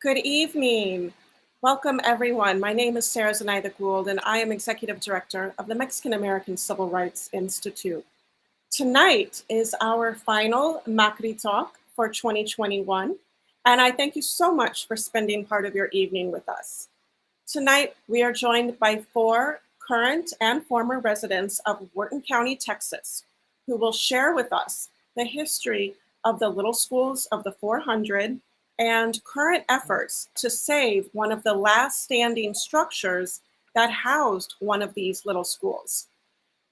Good evening. Welcome, everyone. My name is Sarah Zenaida Gould, and I am Executive Director of the Mexican American Civil Rights Institute. Tonight is our final MACRI talk for 2021, and I thank you so much for spending part of your evening with us. Tonight, we are joined by 4 current and former residents of Wharton County, Texas, who will share with us the history of the Little Schools of the 400 and current efforts to save one of the last standing structures that housed one of these little schools.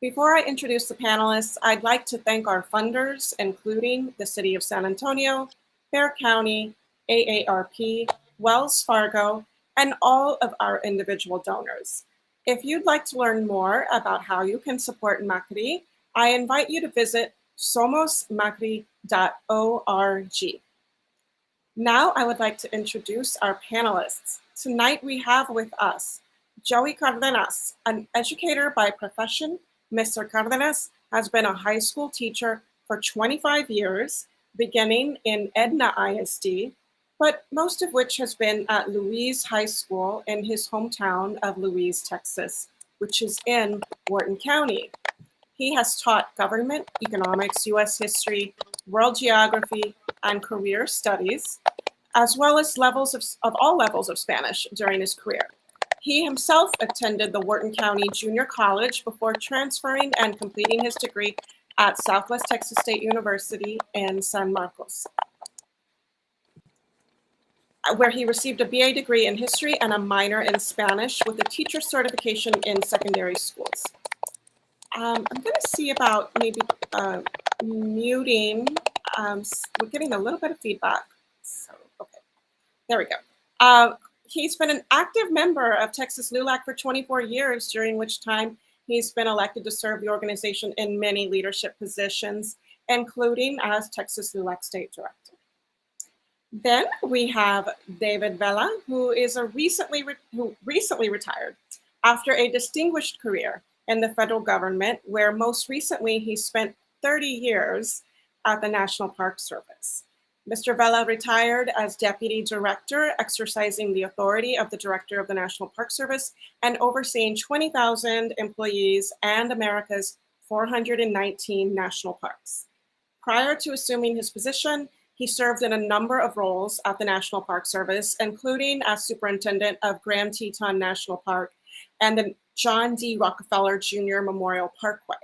Before I introduce the panelists, I'd like to thank our funders, including the City of San Antonio, Bexar County, AARP, Wells Fargo, and all of our individual donors. If you'd like to learn more about how you can support MACRI, I invite you to visit somosmacri.org. Now I would like to introduce our panelists. Tonight we have with us Joey Cárdenas, an educator by profession. Mr. Cárdenas has been a high school teacher for 25 years, beginning in Edna ISD, but most of which has been at Louise High School in his hometown of Louise, Texas, which is in Wharton County. He has taught government, economics, US history, world geography, and career studies, as well as all levels of Spanish during his career. He himself attended the Wharton County Junior College before transferring and completing his degree at Southwest Texas State University in San Marcos, where he received a BA degree in history and a minor in Spanish with a teacher certification in secondary schools. I'm going to see about maybe muting. We're getting a little bit of feedback. So, okay, there we go. He's been an active member of Texas LULAC for 24 years, during which time he's been elected to serve the organization in many leadership positions, including as Texas LULAC State Director. Then we have David Vela, who recently retired after a distinguished career in the federal government, where most recently he spent 30 years at the National Park Service. Mr. Vela retired as Deputy Director, exercising the authority of the Director of the National Park Service and overseeing 20,000 employees and America's 419 national parks. Prior to assuming his position, he served in a number of roles at the National Park Service, including as Superintendent of Grand Teton National Park and the John D. Rockefeller Jr. Memorial Parkway.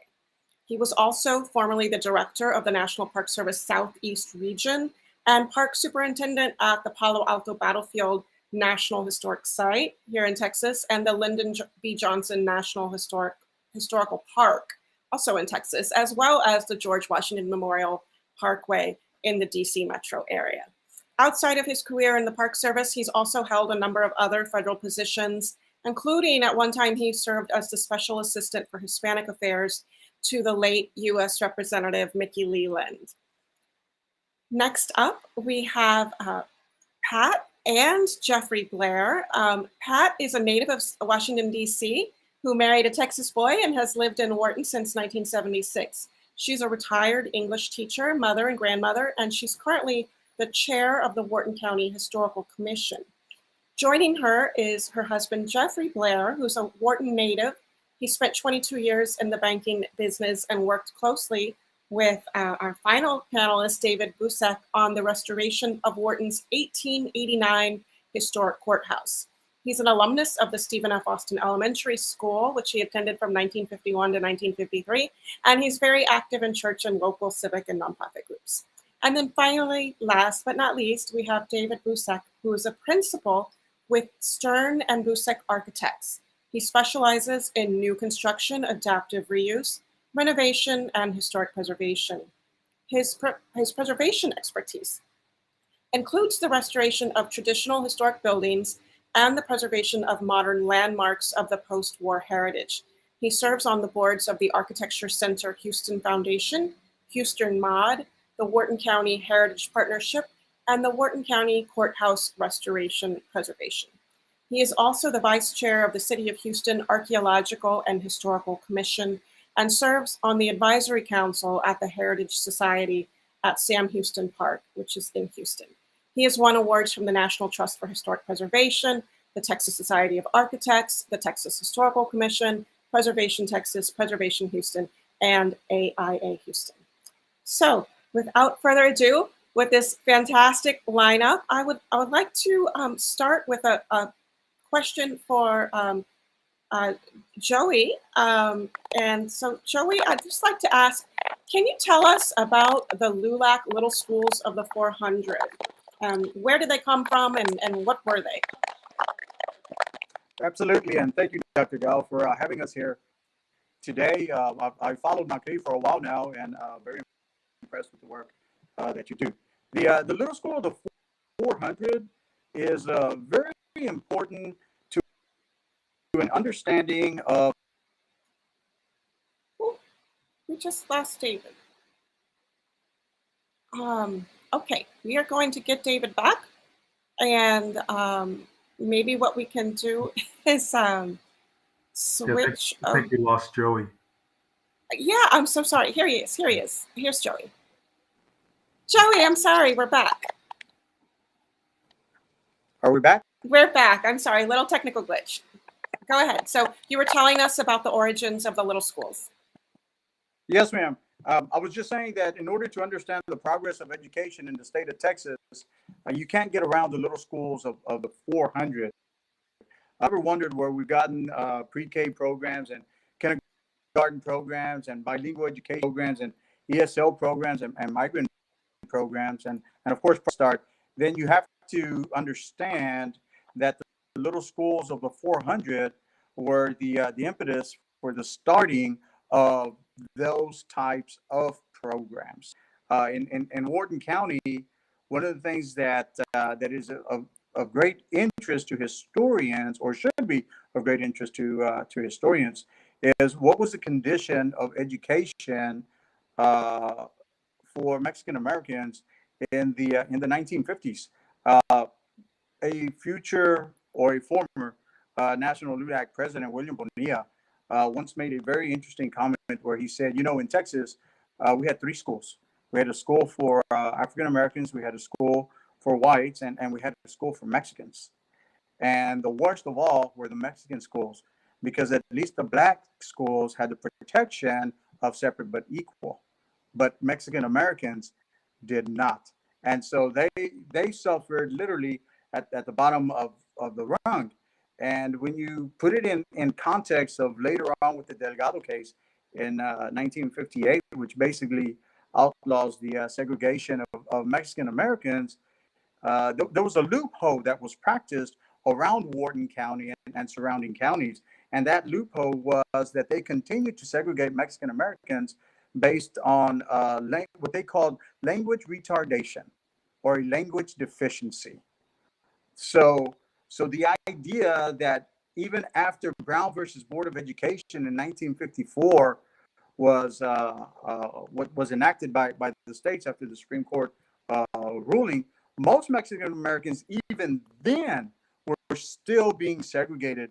He was also formerly the Director of the National Park Service Southeast Region and Park Superintendent at the Palo Alto Battlefield National Historic Site here in Texas and the Lyndon B. Johnson National Historical Park, also in Texas, as well as the George Washington Memorial Parkway in the DC metro area. Outside of his career in the Park Service, he's also held a number of other federal positions, including at one time he served as the Special Assistant for Hispanic Affairs to the late US Representative Mickey Leland. Next up, we have Pat and Jeffrey Blair. Pat is a native of Washington, DC, who married a Texas boy and has lived in Wharton since 1976. She's a retired English teacher, mother and grandmother, and she's currently the chair of the Wharton County Historical Commission. Joining her is her husband, Jeffrey Blair, who's a Wharton native. He spent 22 years in the banking business and worked closely with our final panelist, David Bucek, on the restoration of Wharton's 1889 historic courthouse. He's an alumnus of the Stephen F. Austin Elementary School, which he attended from 1951 to 1953, and he's very active in church and local civic and nonprofit groups. And then finally, last but not least, we have David Bucek, who is a principal with Stern and Bucek Architects. He specializes in new construction, adaptive reuse, renovation, and historic preservation. His preservation expertise includes the restoration of traditional historic buildings and the preservation of modern landmarks of the post-war heritage. He serves on the boards of the Architecture Center Houston Foundation, Houston MOD, the Wharton County Heritage Partnership, and the Wharton County Courthouse Restoration Preservation. He is also the vice chair of the City of Houston Archaeological and Historical Commission and serves on the advisory council at the Heritage Society at Sam Houston Park, which is in Houston. He has won awards from the National Trust for Historic Preservation, the Texas Society of Architects, the Texas Historical Commission, Preservation Texas, Preservation Houston, and AIA Houston. So without further ado, with this fantastic lineup, I would like to start with a question for Joey. And so Joey, I'd just like to ask, can you tell us about the LULAC Little Schools of the 400? Where did they come from and what were they? Absolutely, and thank you, Dr. Gal, for having us here today. I've followed MACRI for a while now, and very impressed with the work that you do. The Little School of the 400 is very important to an understanding of. Ooh, we just lost David. Okay, we are going to get David back, and maybe what we can do is switch. I think we lost Joey. Yeah, I'm so sorry. Here he is. Here he is. Here's Joey. Joey, I'm sorry. We're back. Are we back? We're back. I'm sorry. Little technical glitch. Go ahead. So you were telling us about the origins of the little schools. Yes, ma'am. I was just saying that in order to understand the progress of education in the state of Texas, you can't get around the little schools of the 400. I ever wondered where we've gotten pre-K programs and kindergarten programs and bilingual education programs and ESL programs and migrant programs and of course start. Then you have to understand that the little schools of the 400 were the impetus for the starting of those types of programs. In Wharton County, one of the things that is of great interest to historians, or should be of great interest to historians, is what was the condition of education for Mexican Americans in the 1950s. A future or a former National LULAC president, William Bonilla, once made a very interesting comment where he said, in Texas, we had three schools. We had a school for African Americans, we had a school for whites, and we had a school for Mexicans. And the worst of all were the Mexican schools, because at least the black schools had the protection of separate but equal, but Mexican Americans did not. And so they suffered literally at the bottom of the rung. And when you put it in context of later on with the Delgado case in 1958, which basically outlaws the segregation of Mexican Americans, there was a loophole that was practiced around Wharton County and surrounding counties. And that loophole was that they continued to segregate Mexican Americans based on what they called language retardation or a language deficiency. So the idea that even after Brown versus Board of Education in 1954 was what was enacted by the states after the Supreme Court ruling, most Mexican Americans even then were still being segregated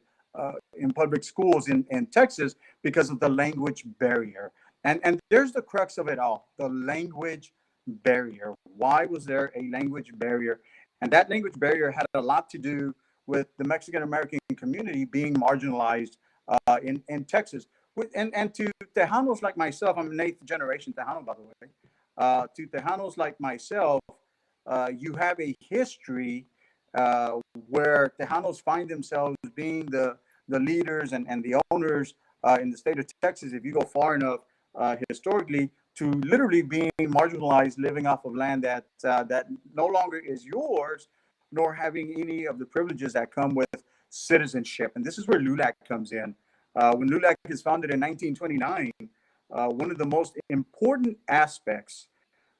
in public schools in Texas because of the language barrier. And there's the crux of it all, the language barrier. Why was there a language barrier? And that language barrier had a lot to do with the Mexican American community being marginalized in Texas. And to Tejanos like myself, I'm an 8th generation Tejano, by the way. To Tejanos like myself, you have a history where Tejanos find themselves being the leaders and the owners in the state of Texas, if you go far enough historically, to literally being marginalized, living off of land that no longer is yours, nor having any of the privileges that come with citizenship. And this is where LULAC comes in. When LULAC is founded in 1929, one of the most important aspects,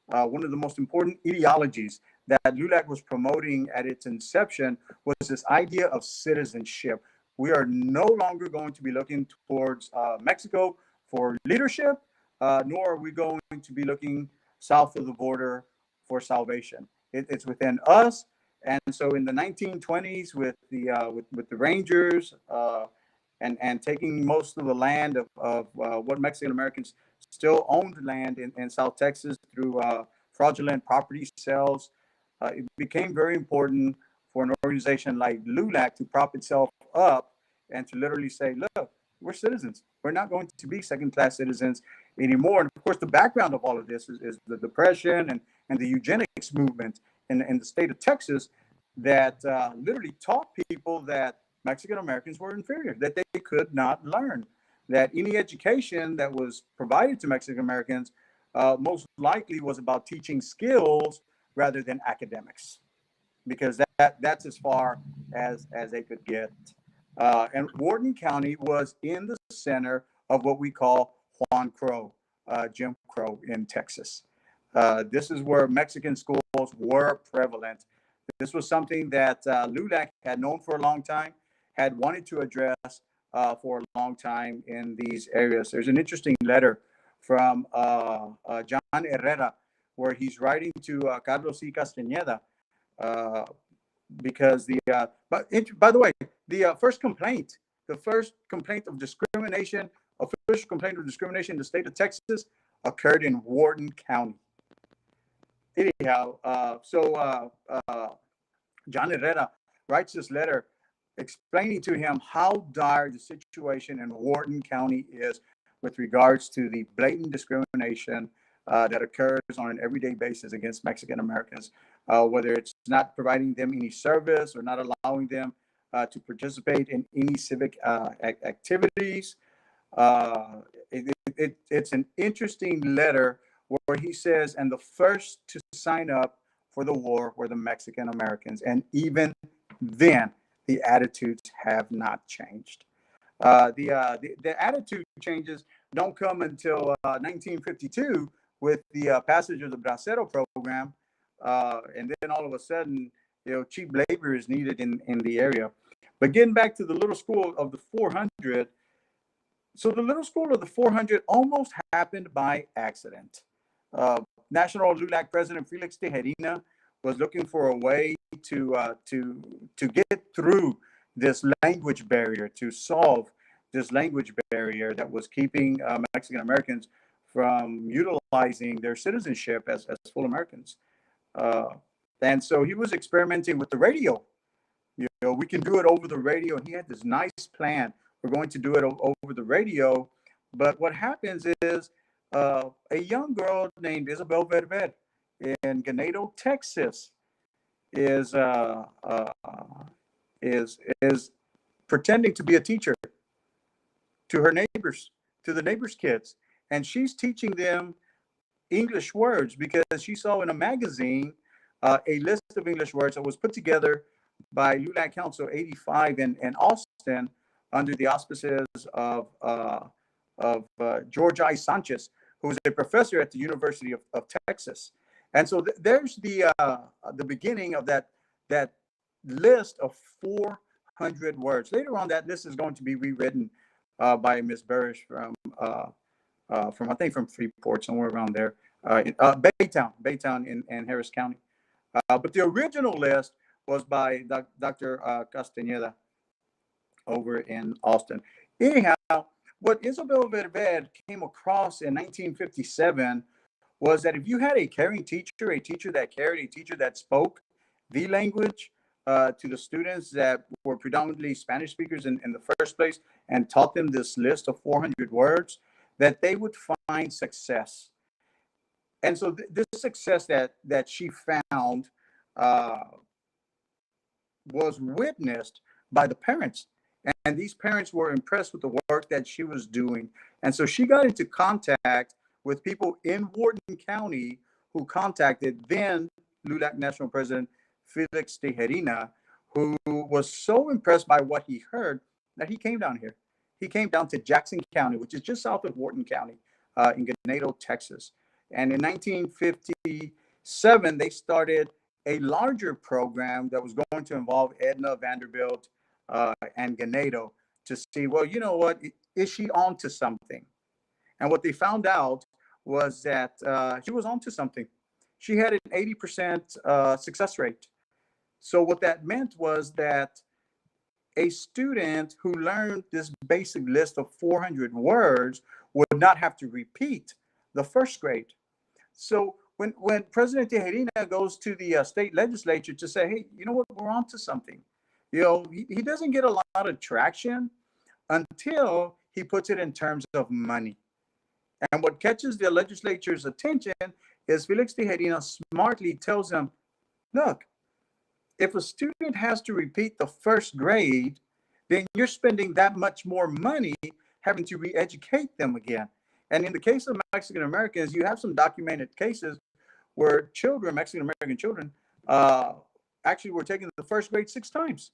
one of the most important ideologies that LULAC was promoting at its inception was this idea of citizenship. We are no longer going to be looking towards Mexico for leadership, nor are we going to be looking south of the border for salvation. It's within us. And so in the 1920s, with the Rangers and taking most of the land of what Mexican Americans still owned land in South Texas through fraudulent property sales, it became very important for an organization like LULAC to prop itself up and to literally say, look, we're citizens. We're not going to be second-class citizens anymore. And of course, the background of all of this is the Depression and the eugenics movement in the state of Texas that literally taught people that Mexican Americans were inferior, that they could not learn, that any education that was provided to Mexican Americans most likely was about teaching skills rather than academics, because that's as far as they could get. And Wharton County was in the center of what we call Juan Crow, Jim Crow in Texas. This is where Mexican schools were prevalent. This was something that LULAC had known for a long time, had wanted to address for a long time in these areas. There's an interesting letter from John Herrera, where he's writing to Carlos C. Castañeda, because by the way, the first complaint of discrimination, official complaint of discrimination in the state of Texas occurred in Wharton County. Anyhow, John Herrera writes this letter explaining to him how dire the situation in Wharton County is with regards to the blatant discrimination that occurs on an everyday basis against Mexican Americans, whether it's not providing them any service or not allowing them to participate in any civic activities. It's an interesting letter where he says, and the first to sign up for the war were the Mexican Americans. And even then, the attitudes have not changed. The attitude changes don't come until 1952 with the passage of the Bracero program. And then all of a sudden, cheap labor is needed in the area. But getting back to the little school of the 400, so the little school of the 400 almost happened by accident. National LULAC President Felix Tejerina was looking for a way to get through this language barrier, to solve this language barrier that was keeping Mexican Americans from utilizing their citizenship as full Americans. And so he was experimenting with the radio. We can do it over the radio. And he had this nice plan. We're going to do it over the radio. But what happens is a young girl named Isabel Verver in Ganado, Texas, is pretending to be a teacher to her neighbors, to the neighbors' kids. And she's teaching them English words because she saw in a magazine a list of English words that was put together by LULAC Council 85 in Austin under the auspices of George I. Sanchez, who was a professor at the University of Texas. And so there's the beginning of that list of 400 words. Later on, that list is going to be rewritten by Ms. Barish from I think from Freeport, somewhere around there, Baytown in Harris County. But the original list was by Dr. Castañeda over in Austin. Anyhow, what Isabel Verver came across in 1957 was that if you had a caring teacher, a teacher that cared, a teacher that spoke the language to the students that were predominantly Spanish speakers in the first place and taught them this list of 400 words, that they would find success. And so this success that she found was witnessed by the parents. And these parents were impressed with the work that she was doing. And so she got into contact with people in Wharton County who contacted then LULAC National President Felix Tejerina, who was so impressed by what he heard that he came down here. He came down to Jackson County, which is just south of Wharton County in Ganado, Texas. And in 1957, they started a larger program that was going to involve Edna, Vanderbilt, and Ganado to see, well, you know what, is she onto something? And what they found out was that she was onto something. She had an 80% success rate. So what that meant was that a student who learned this basic list of 400 words would not have to repeat the first grade. So when President Tejerina goes to the state legislature to say, hey, you know what, we're on to something. He doesn't get a lot of traction until he puts it in terms of money. And what catches the legislature's attention is Felix Tejerina smartly tells them, look, if a student has to repeat the first grade, then you're spending that much more money having to re-educate them again. And in the case of Mexican Americans, you have some documented cases where children, Mexican American children, actually were taking the first grade 6 times.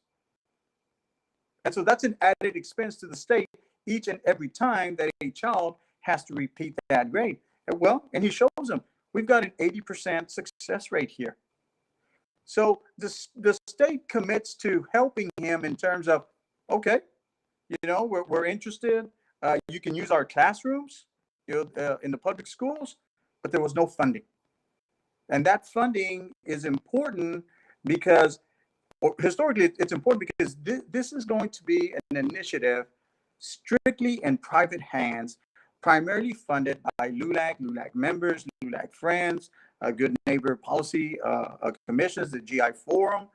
And so that's an added expense to the state each and every time that a child has to repeat that grade. And he shows them, we've got an 80% success rate here. So the state commits to helping him in terms of, okay, we're interested. You can use our classrooms, in the public schools, but there was no funding. And that funding is important because, or historically, it's important because this is going to be an initiative strictly in private hands, primarily funded by LULAC, LULAC members, LULAC friends, Good Neighbor Policy Commissions, the GI Forum.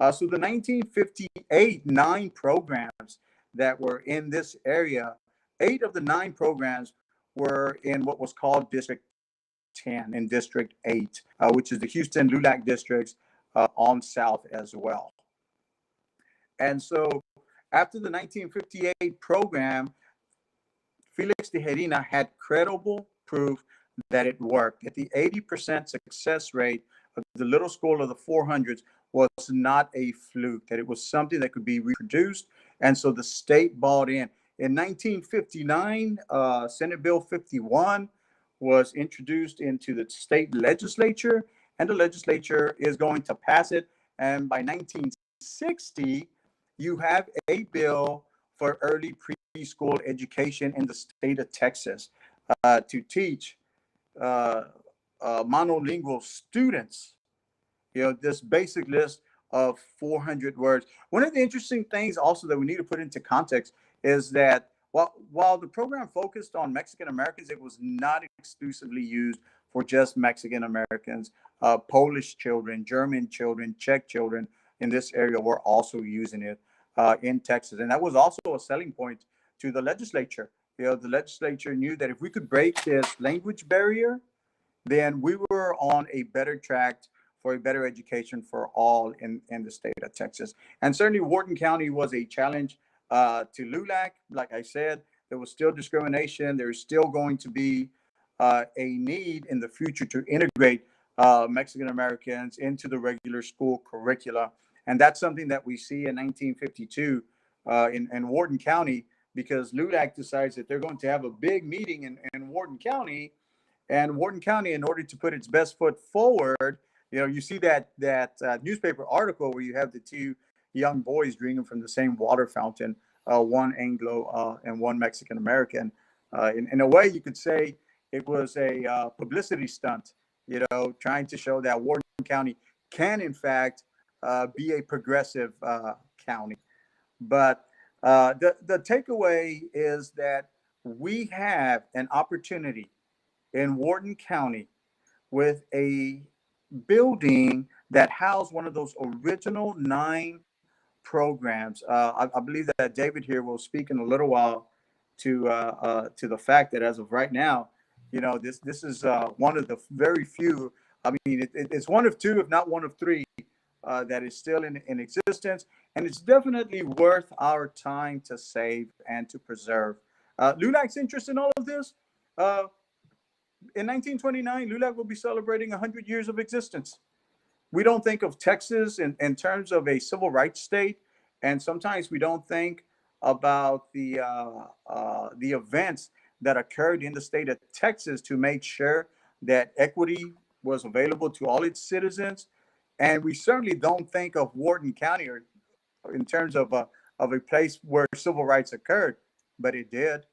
So the 1958 9 programs that were in this area, 8 of the 9 programs were in what was called District 10 and District 8, which is the Houston LULAC districts on south as well. And so after the 1958 program, Felix Tejerina had credible proof that it worked, that the 80% success rate of the little school of the 400s was not a fluke, that it was something that could be reproduced. And so the state bought in. In 1959, Senate Bill 51 was introduced into the state legislature, and the legislature is going to pass it. And by 1960, you have a bill for early preschool education in the state of Texas to teach monolingual students, this basic list of 400 words. One of the interesting things also that we need to put into context is that while the program focused on Mexican Americans, it was not exclusively used for just Mexican Americans. Polish children, German children, Czech children in this area were also using it in Texas. And that was also a selling point to the legislature. The legislature knew that if we could break this language barrier, then we were on a better track for a better education for all in the state of Texas. And certainly Wharton County was a challenge to LULAC. Like I said, there was still discrimination. There's still going to be a need in the future to integrate Mexican Americans into the regular school curricula. And that's something that we see in 1952 in Wharton County, because LULAC decides that they're going to have a big meeting in Wharton County. And Wharton County, in order to put its best foot forward, you see that newspaper article where you have the 2 young boys drinking from the same water fountain, one Anglo and one Mexican American. In a way, you could say it was a publicity stunt, trying to show that Wharton County can, in fact, be a progressive county. But the takeaway is that we have an opportunity in Wharton County with a building that housed one of those original 9 programs. I believe that David here will speak in a little while to the fact that as of right now, this is one of the very few. I mean, it's one of 2, if not one of 3, that is still in existence, and it's definitely worth our time to save and to preserve. LULAC's interest in all of this. In 1929, LULAC will be celebrating 100 years of existence. We don't think of Texas in terms of a civil rights state, and sometimes we don't think about the events that occurred in the state of Texas to make sure that equity was available to all its citizens. And we certainly don't think of Wharton County or in terms of a place where civil rights occurred, but it did,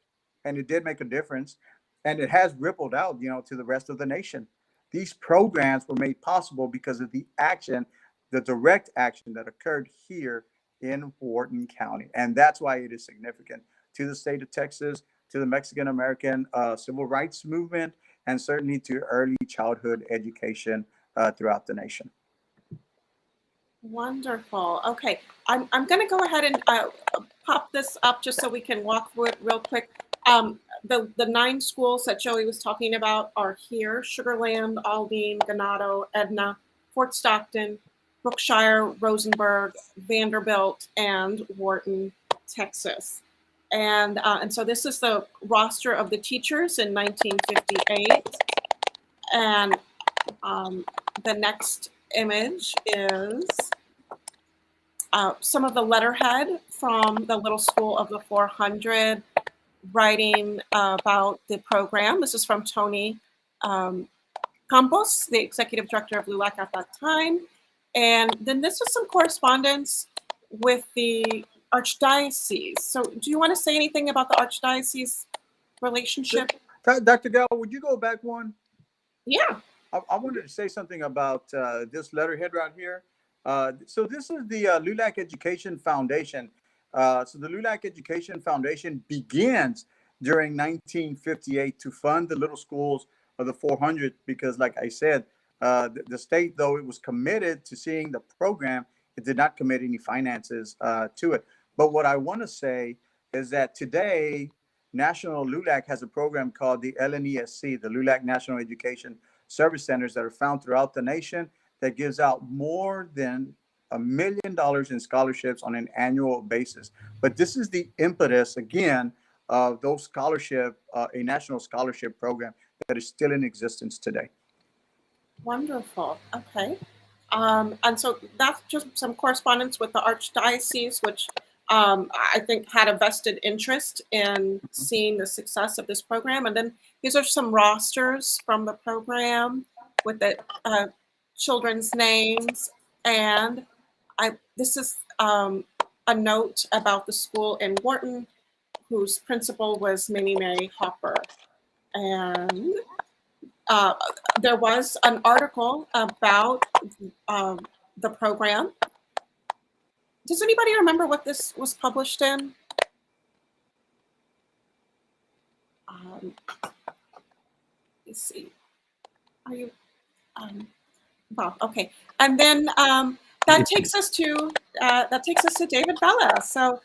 and it did make a difference, and it has rippled out, to the rest of the nation. These programs were made possible because of the action, the direct action that occurred here in Wharton County, and that's why it is significant to the state of Texas, to the Mexican American civil rights movement, and certainly to early childhood education throughout the nation. Wonderful. Okay, I'm going to go ahead and pop this up just so we can walk through it real quick. The 9 schools that Joey was talking about are here: Sugarland, Aldine, Ganado, Edna, Fort Stockton, Brookshire, Rosenberg, Vanderbilt, and Wharton, Texas. And so this is the roster of the teachers in 1958. And the next image is some of the letterhead from the Little School of the 400 writing about the program. This is from Tony Campos, the executive director of LULAC at that time. And then this is some correspondence with the Archdiocese. So do you want to say anything about the Archdiocese relationship? Dr. Gal, would you go back one? Yeah. I wanted to say something about this letterhead right here. So this is the LULAC Education Foundation. So the LULAC Education Foundation begins during 1958 to fund the little schools of the 400 because, like I said, the state, though it was committed to seeing the program, it did not commit any finances to it. But what I want to say is that today, National LULAC has a program called the LNESC, the LULAC National Education Service Centers, that are found throughout the nation, that gives out more than $1 million in scholarships on an annual basis. But this is the impetus, again, of those scholarship, a national scholarship program that is still in existence today. Wonderful. Okay. And so that's just some correspondence with the Archdiocese, which I think had a vested interest in seeing the success of this program. And then these are some rosters from the program with the children's names. And this is a note about the school in Wharton, whose principal was Minnie Mary Hopper. And there was an article about the program. Does anybody remember what this was published in? Let's see. Are you? Well, okay. And then that takes us to David Vela. So,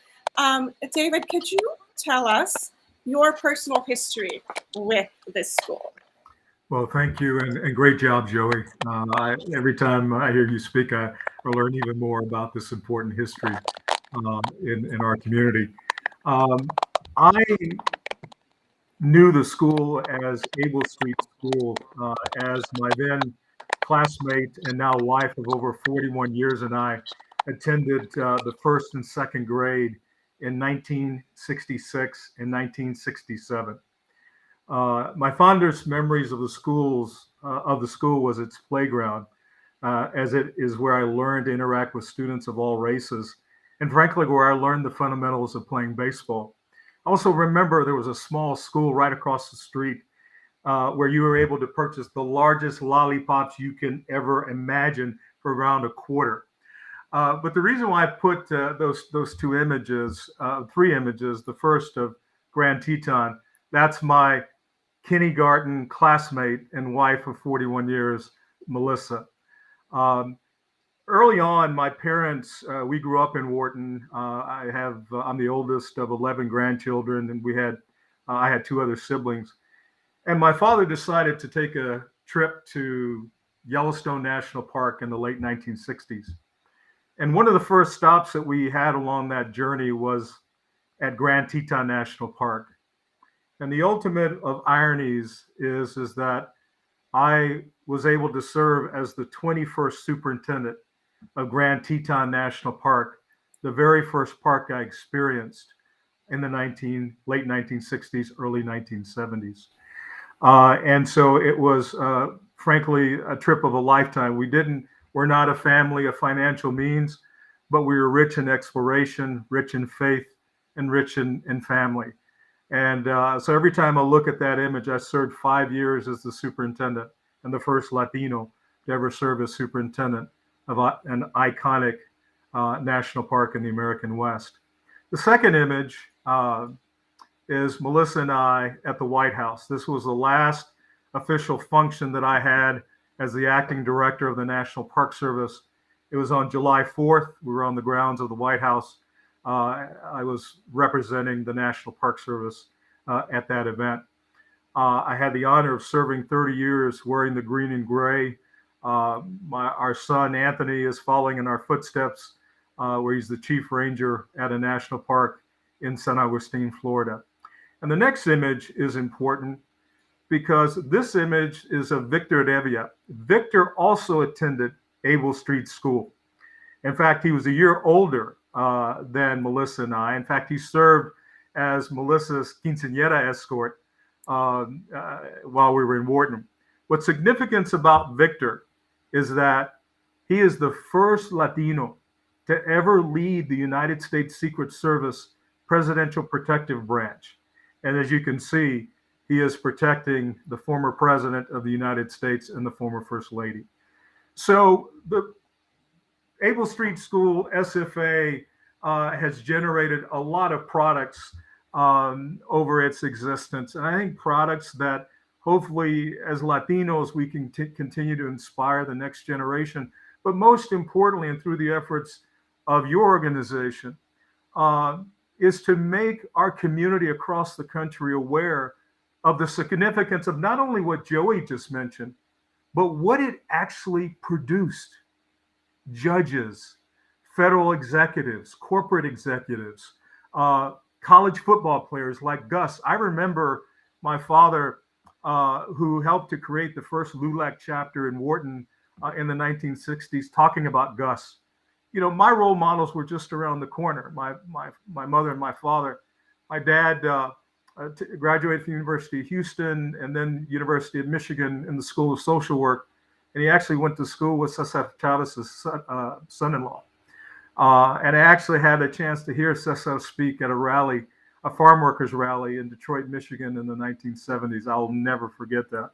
David, could you tell us your personal history with this school? Well, thank you, and great job, Joey. Every time I hear you speak, I learn even more about this important history in our community. I knew the school as Able Street School as my then classmate and now wife of over 41 years and I attended the first and second grade in 1966 and 1967. My fondest memories of the school was its playground, as it is where I learned to interact with students of all races, and frankly, where I learned the fundamentals of playing baseball. I also remember there was a small school right across the street where you were able to purchase the largest lollipops you can ever imagine for around $0.25. But the reason why I put those two images, 3 images, the first of Grand Teton, that's my kindergarten classmate and wife of 41 years, Melissa. Early on, my parents, we grew up in Wharton. I'm the oldest of 11 grandchildren, and I had 2 other siblings. And my father decided to take a trip to Yellowstone National Park in the late 1960s. And one of the first stops that we had along that journey was at Grand Teton National Park. And the ultimate of ironies is that I was able to serve as the 21st superintendent of Grand Teton National Park, the very first park I experienced in the late 1960s, early 1970s. And so it was, frankly, a trip of a lifetime. We're not a family of financial means, but we were rich in exploration, rich in faith, and rich in family. And so every time I look at that image, I served 5 years as the superintendent and the first Latino to ever serve as superintendent of an iconic national park in the American West. The second image is Melissa and I at the White House. This was the last official function that I had as the acting director of the National Park Service. It was on July 4th. We were on the grounds of the White House. I was representing the National Park Service at that event. I had the honor of serving 30 years wearing the green and gray. Our son, Anthony, is following in our footsteps, where he's the chief ranger at a national park in San Agustin, Florida. And the next image is important because this image is of Victor Devia. Victor also attended Able Street School. In fact, he was a year older than Melissa and I. In fact, he served as Melissa's quinceañera escort while we were in Wharton. What's significant about Victor is that he is the first Latino to ever lead the United States Secret Service Presidential Protective Branch. And as you can see, he is protecting the former president of the United States and the former First Lady. So the Able Street School, SFA, has generated a lot of products over its existence. And I think products that hopefully as Latinos, we can continue to inspire the next generation. But most importantly, and through the efforts of your organization, is to make our community across the country aware of the significance of not only what Joey just mentioned, but what it actually produced. Judges, federal executives, corporate executives, college football players like Gus. I remember my father, who helped to create the first LULAC chapter in Wharton in the 1960s, talking about Gus. You know, my role models were just around the corner. My mother and my father. My dad graduated from the University of Houston and then University of Michigan in the School of Social Work. And he actually went to school with Cesar Chavez's son-in-law. And I actually had a chance to hear Cesar speak at a rally, a farm workers rally in Detroit, Michigan in the 1970s. I'll never forget that.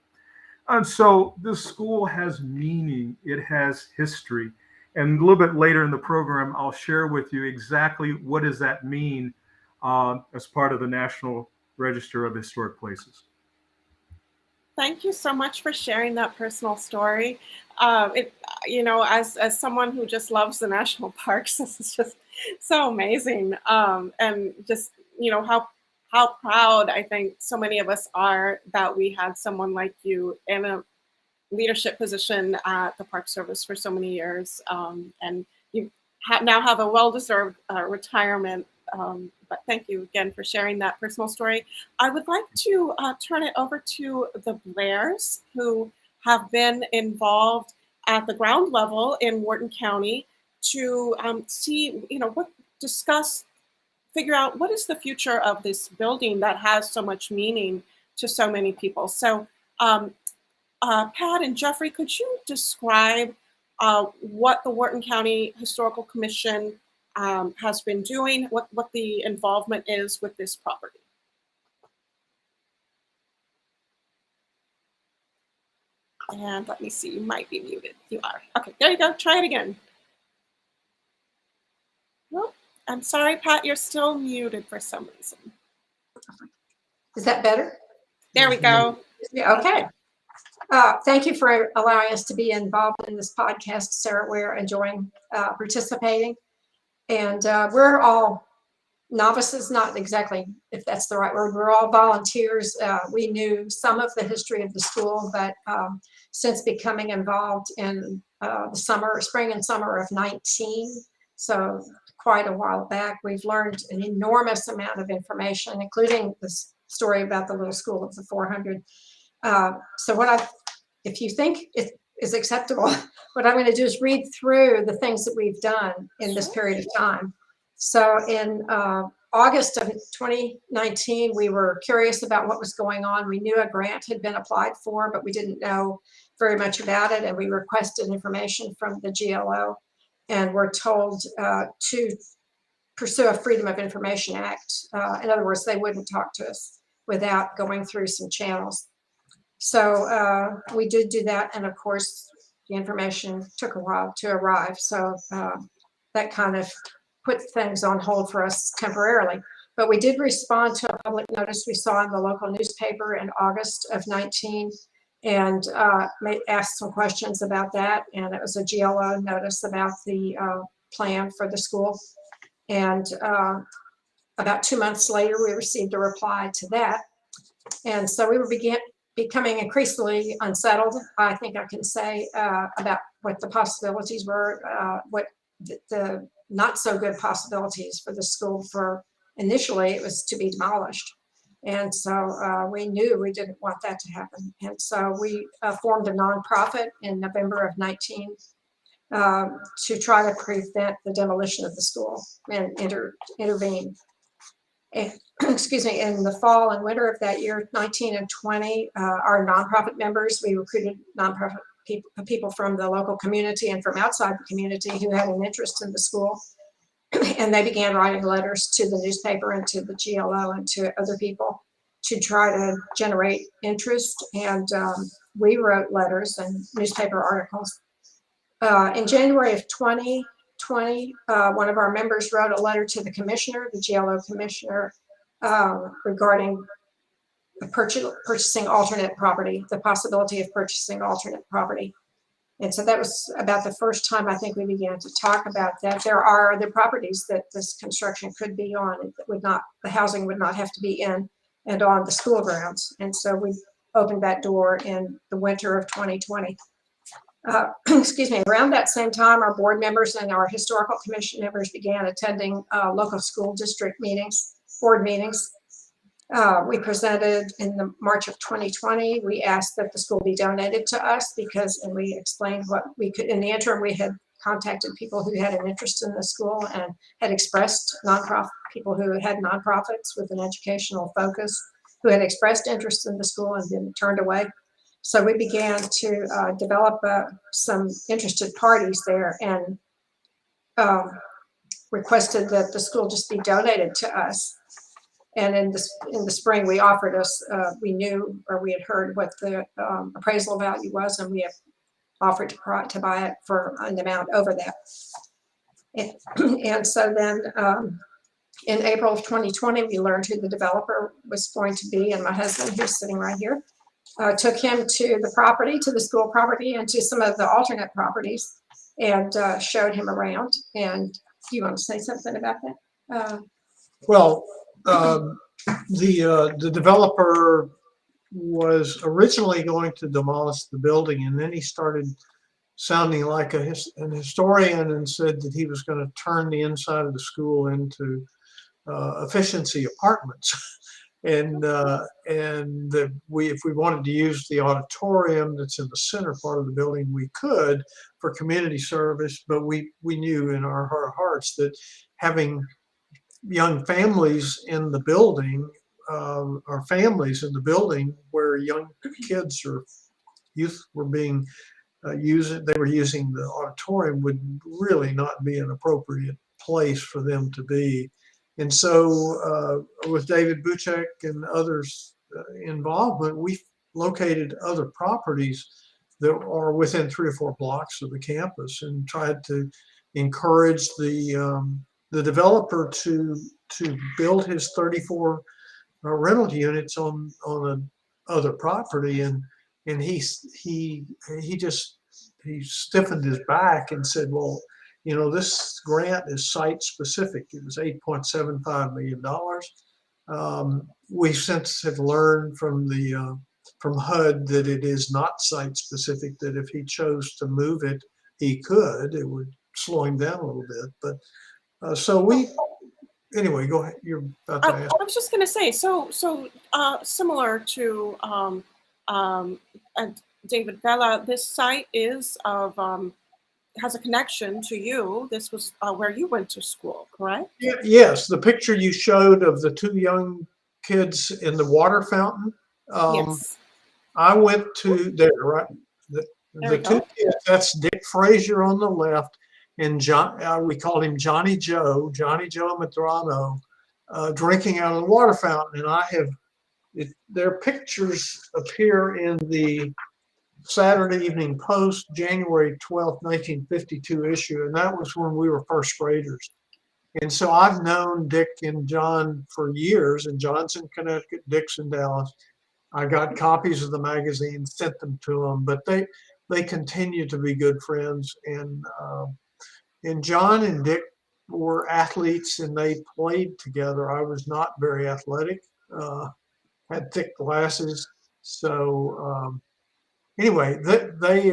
And so this school has meaning, it has history. And a little bit later in the program, I'll share with you exactly what does that mean as part of the National Register of Historic Places. Thank you so much for sharing that personal story. As someone who just loves the national parks, this is just so amazing. And just, how proud I think so many of us are that we had someone like you in a leadership position at the Park Service for so many years. And you now have a well-deserved retirement. But thank you again for sharing that personal story. I would like to turn it over to the Blairs, who have been involved at the ground level in Wharton County to figure out what is the future of this building that has so much meaning to so many people. So Pat and Jeffrey, could you describe what the Wharton County Historical Commission has been doing, what the involvement is with this property? And let me see, you might be muted. You are. Okay, there you go. Try it again. Nope. I'm sorry, Pat, you're still muted for some reason. Is that better? There we go. Okay. Thank you for allowing us to be involved in this podcast, Sarah. We're enjoying participating. And we're all novices, not exactly if that's the right word. We're all volunteers. We knew some of the history of the school, but since becoming involved in the spring and summer of 19, so quite a while back, we've learned an enormous amount of information, including this story about the little school of the 400. So if you think it is acceptable, what I'm going to do is read through the things that we've done in this period of time. So in August of 2019, we were curious about what was going on. We knew a grant had been applied for, but we didn't know very much about it. And we requested information from the GLO and were told to pursue a Freedom of Information Act. In other words, they wouldn't talk to us without going through some channels. So we did do that. And of course, the information took a while to arrive. So that kind of put things on hold for us temporarily. But we did respond to a public notice we saw in the local newspaper in August of 19. and asked some questions about that. And it was a GLO notice about the plan for the school. And about 2 months later, we received a reply to that. And so we were becoming increasingly unsettled, I think I can say, about what the possibilities were, what the not so good possibilities for the school. For initially, it was to be demolished. And so we knew we didn't want that to happen. And so we formed a nonprofit in November of 19 to try to prevent the demolition of the school and intervene. And, excuse me, in the fall and winter of that year, 19 and 20, our nonprofit members, we recruited nonprofit people from the local community and from outside the community who had an interest in the school. And they began writing letters to the newspaper and to the GLO and to other people to try to generate interest. And we wrote letters and newspaper articles. In January of 2020, one of our members wrote a letter to the commissioner, the GLO commissioner, regarding purchasing alternate property, the possibility of purchasing alternate property. And so that was about the first time I think we began to talk about that. There are other properties that this construction could be on. It would not, the housing would not have to be in and on the school grounds. And so we opened that door in the winter of 2020. Excuse me, around that same time, our board members and our historical commission members began attending local school district meetings, board meetings. We presented in the March of 2020, we asked that the school be donated to us because, and we explained what we could, in the interim, we had contacted people who had an interest in the school and had expressed people who had nonprofits with an educational focus, who had expressed interest in the school and been turned away. So we began to develop some interested parties there and requested that the school just be donated to us. And in the spring, we offered us, we knew or we had heard what the appraisal value was, and we have offered to buy it for an amount over that. And so then in April of 2020, we learned who the developer was going to be, and my husband, who's sitting right here, took him to the property, to the school property, and to some of the alternate properties, and showed him around. And do you want to say something about that? Well, the developer was originally going to demolish the building, and then he started sounding like an historian and said that he was going to turn the inside of the school into efficiency apartments. And that if we wanted to use the auditorium that's in the center part of the building, we could for community service. But we knew in our heart of hearts that having young families in the building, or families in the building where young kids or youth were being they were using the auditorium, would really not be an appropriate place for them to be. And so with David Bucek and others' involvement, we located other properties that are within 3 or 4 blocks of the campus and tried to encourage the developer to build his 34 rental units on other property, and he stiffened his back and said, well, you know, this grant is site specific. It was $8.75 million. We since have learned from HUD that it is not site specific, that if he chose to move it, he could. It would slow him down a little bit. But so anyway, go ahead. You're about to ask. I was just going to say, so similar to David Vela, this site is has a connection to you. This was where you went to school, correct? Yes, the picture you showed of the 2 young kids in the water fountain. Yes. I went to there, right? The 2 kids, that's Dick Frazier on the left, and John, we called him Johnny Joe Madrano, drinking out of the water fountain. And their pictures appear in the Saturday Evening Post, January 12th, 1952 issue, and that was when we were first graders. And so I've known Dick and John for years, and John's in Connecticut, Dick's in Dallas. I got copies of the magazine, sent them to them, but they continue to be good friends. And John and Dick were athletes and they played together. I was not very athletic, had thick glasses. So anyway, they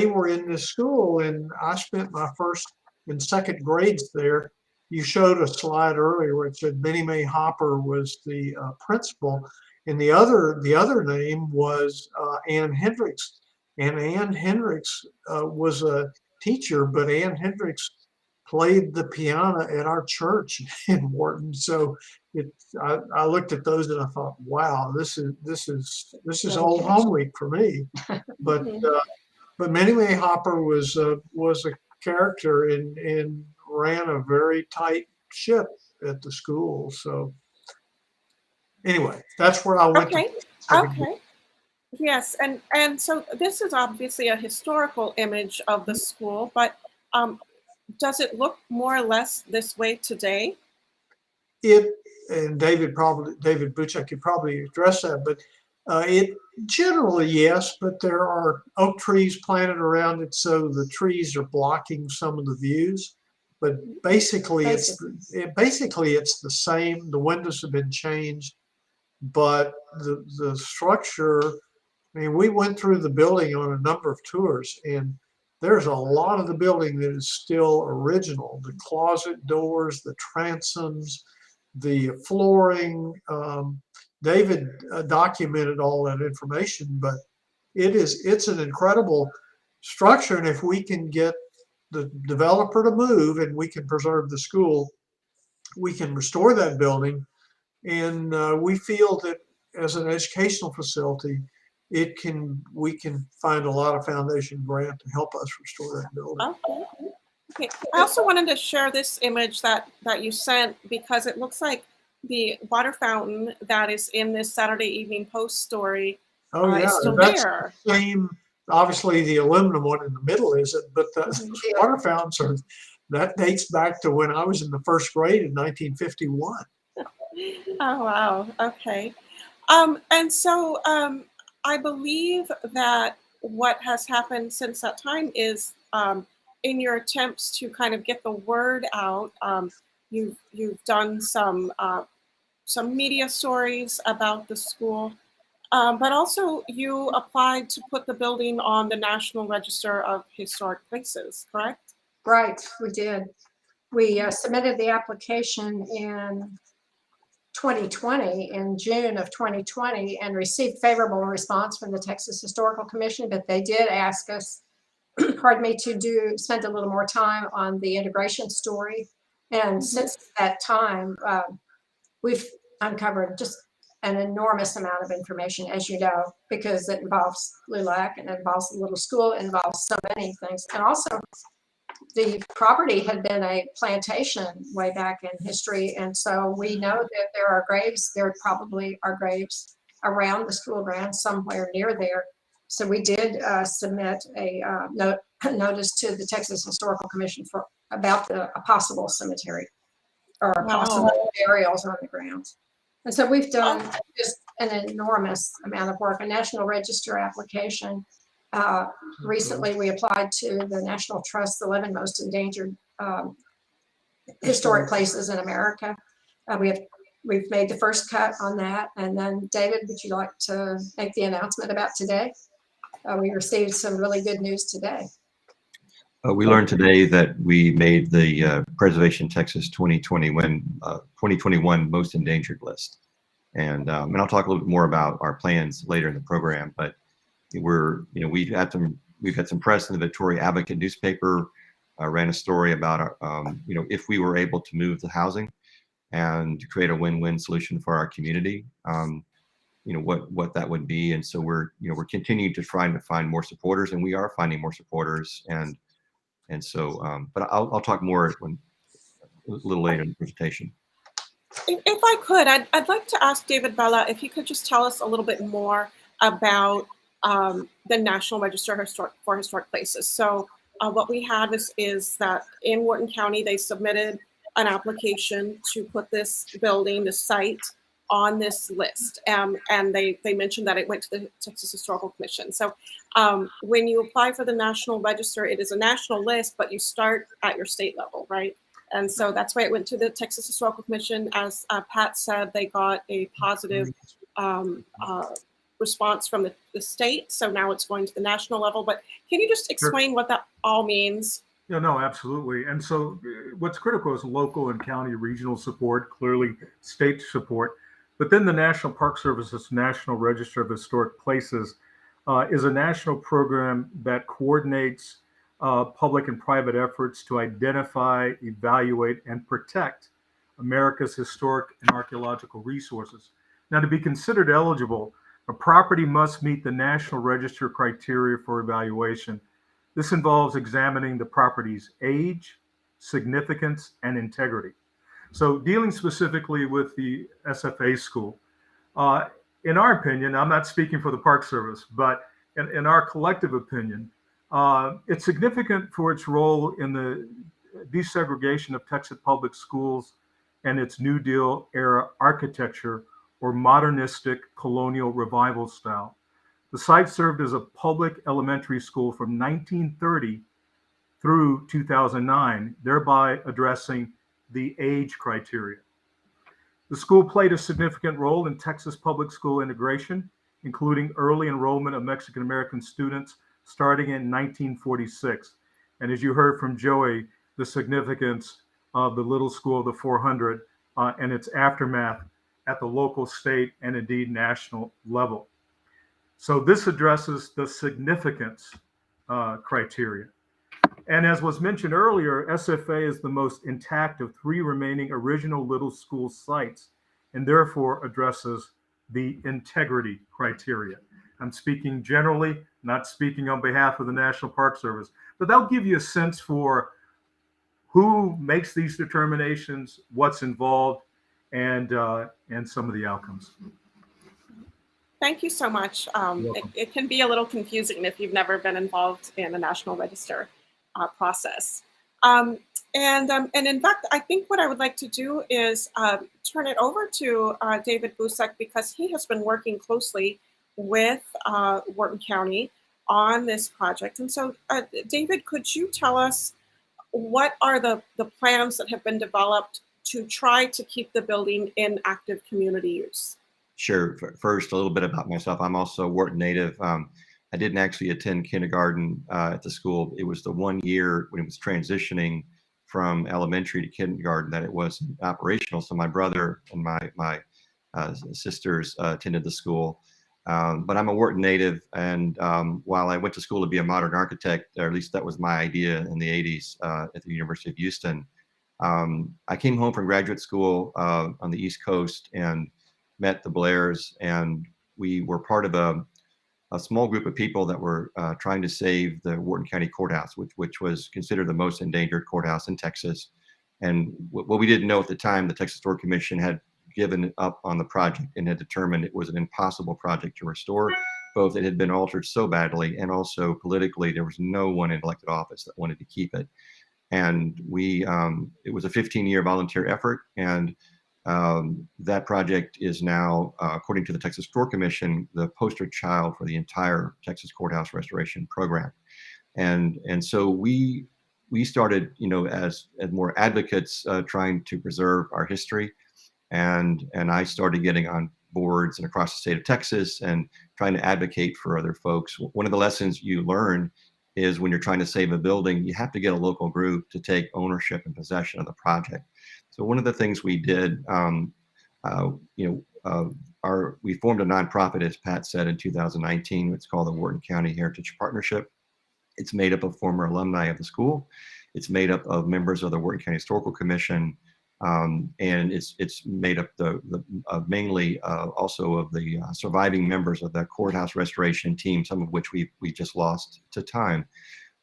were in this school, and I spent my first and second grades there. You showed a slide earlier where it said Minnie Mae Hopper was the principal, and the other name was Ann Hendricks. And Ann Hendricks was a teacher, but Ann Hendricks played the piano at our church in Wharton. So I looked at those and I thought, wow, this is old home week for me. But Minnie Mae Hopper was a character and ran a very tight ship at the school. So anyway, that's where I went. Okay. Okay. Yes, and so this is obviously a historical image of the school, but does it look more or less this way today? And David Bucek could probably address that, but it generally, yes, but there are oak trees planted around it, so the trees are blocking some of the views. But basically it's the same. The windows have been changed, but the structure. I mean, we went through the building on a number of tours, and there's a lot of the building that is still original. The closet doors, the transoms, the flooring. David documented all that information, but it's an incredible structure. And if we can get the developer to move and we can preserve the school, we can restore that building. And we feel that as an educational facility, we can find a lot of foundation grant to help us restore that building. Okay. Okay. I also wanted to share this image that you sent because it looks like the water fountain that is in this Saturday Evening Post story is still there. Same, obviously the aluminum one in the middle isn't, but the water fountains that dates back to when I was in the first grade in 1951. Oh, wow. Okay. And so I believe that what has happened since that time is in your attempts to kind of get the word out, you've done some media stories about the school, but also you applied to put the building on the National Register of Historic Places, correct? Right, we did. We submitted the application in 2020, in June of 2020, and received favorable response from the Texas Historical Commission, but they did ask us, pardon me, to spend a little more time on the integration story. And since that time, we've uncovered just an enormous amount of information, as you know, because it involves LULAC and it involves the little school, it involves so many things. And also, the property had been a plantation way back in history. And so we know that there are graves, there probably are graves around the school grounds somewhere near there. So we did submit a notice to the Texas Historical Commission about a possible cemetery or possible burials on the grounds. And so we've done just an enormous amount of work, a National Register application. Recently, we applied to the National Trust's 11 most endangered historic places in America. We've made the first cut on that. And then, David, would you like to make the announcement about today? We received some really good news today. We learned today that we made the Preservation Texas 2021 most endangered list. And I'll talk a little bit more about our plans later in the program, but we've had some press in the Victoria Advocate newspaper. Ran a story about if we were able to move the housing and create a win-win solution for our community, what that would be. And so we're continuing to try to find more supporters, and we are finding more supporters. And so, but I'll talk more a little later in the presentation. If I could, I'd like to ask David Vela if he could just tell us a little bit more about the National Register for Historic Places. So what we have is that in Wharton County, they submitted an application to put this building, this site, on this list. And they mentioned that it went to the Texas Historical Commission. So when you apply for the National Register, it is a national list, but you start at your state level, right? And so that's why it went to the Texas Historical Commission. As Pat said, they got a positive response from the state. So now it's going to the national level. But can you just explain what that all means? Yeah, no, absolutely. And so what's critical is local and county regional support, clearly state support. But then the National Park Service's National Register of Historic Places is a national program that coordinates public and private efforts to identify, evaluate, and protect America's historic and archaeological resources. Now, to be considered eligible, a property must meet the National Register criteria for evaluation. This involves examining the property's age, significance, and integrity. So dealing specifically with the SFA school, in our opinion, I'm not speaking for the Park Service, but in our collective opinion, it's significant for its role in the desegregation of Texas public schools and its New Deal era architecture or modernistic colonial revival style. The site served as a public elementary school from 1930 through 2009, thereby addressing the age criteria. The school played a significant role in Texas public school integration, including early enrollment of Mexican American students starting in 1946. And as you heard from Joey, the significance of the Little School of the 400 and its aftermath at the local, state, and indeed national level. So this addresses the significance criteria. And as was mentioned earlier, SFA is the most intact of 3 remaining original Little School sites and therefore addresses the integrity criteria. I'm speaking generally, not speaking on behalf of the National Park Service, but that'll give you a sense for who makes these determinations, what's involved, and some of the outcomes. Thank you so much. It can be a little confusing if you've never been involved in the National Register process. And in fact, I think what I would like to do is turn it over to David Bucek, because he has been working closely with Wharton County on this project. And so, David, could you tell us what are the plans that have been developed to try to keep the building in active community use? Sure. First, a little bit about myself. I'm also a Wharton native. I didn't actually attend kindergarten at the school. It was the 1 year when it was transitioning from elementary to kindergarten that it was operational. So my brother and my sisters attended the school. But I'm a Wharton native, and while I went to school to be a modern architect, or at least that was my idea in the 80s at the University of Houston, I came home from graduate school on the East Coast and met the Blairs, and we were part of a small group of people that were trying to save the Wharton County Courthouse, which was considered the most endangered courthouse in Texas. And what we didn't know at the time, the Texas Historic Commission had given up on the project and had determined it was an impossible project to restore. Both it had been altered so badly, and also politically, there was no one in elected office that wanted to keep it. And it was a 15-year volunteer effort, and that project is now, according to the Texas Historic Commission, the poster child for the entire Texas courthouse restoration program. And so we started, as more advocates trying to preserve our history, and I started getting on boards and across the state of Texas and trying to advocate for other folks. One of the lessons you learn is when you're trying to save a building, you have to get a local group to take ownership and possession of the project. So one of the things we did, we formed a nonprofit, as Pat said, in 2019. It's called the Wharton County Heritage Partnership. It's made up of former alumni of the school. It's made up of members of the Wharton County Historical Commission, and it's made up mainly also of the surviving members of the courthouse restoration team, some of which we just lost to time.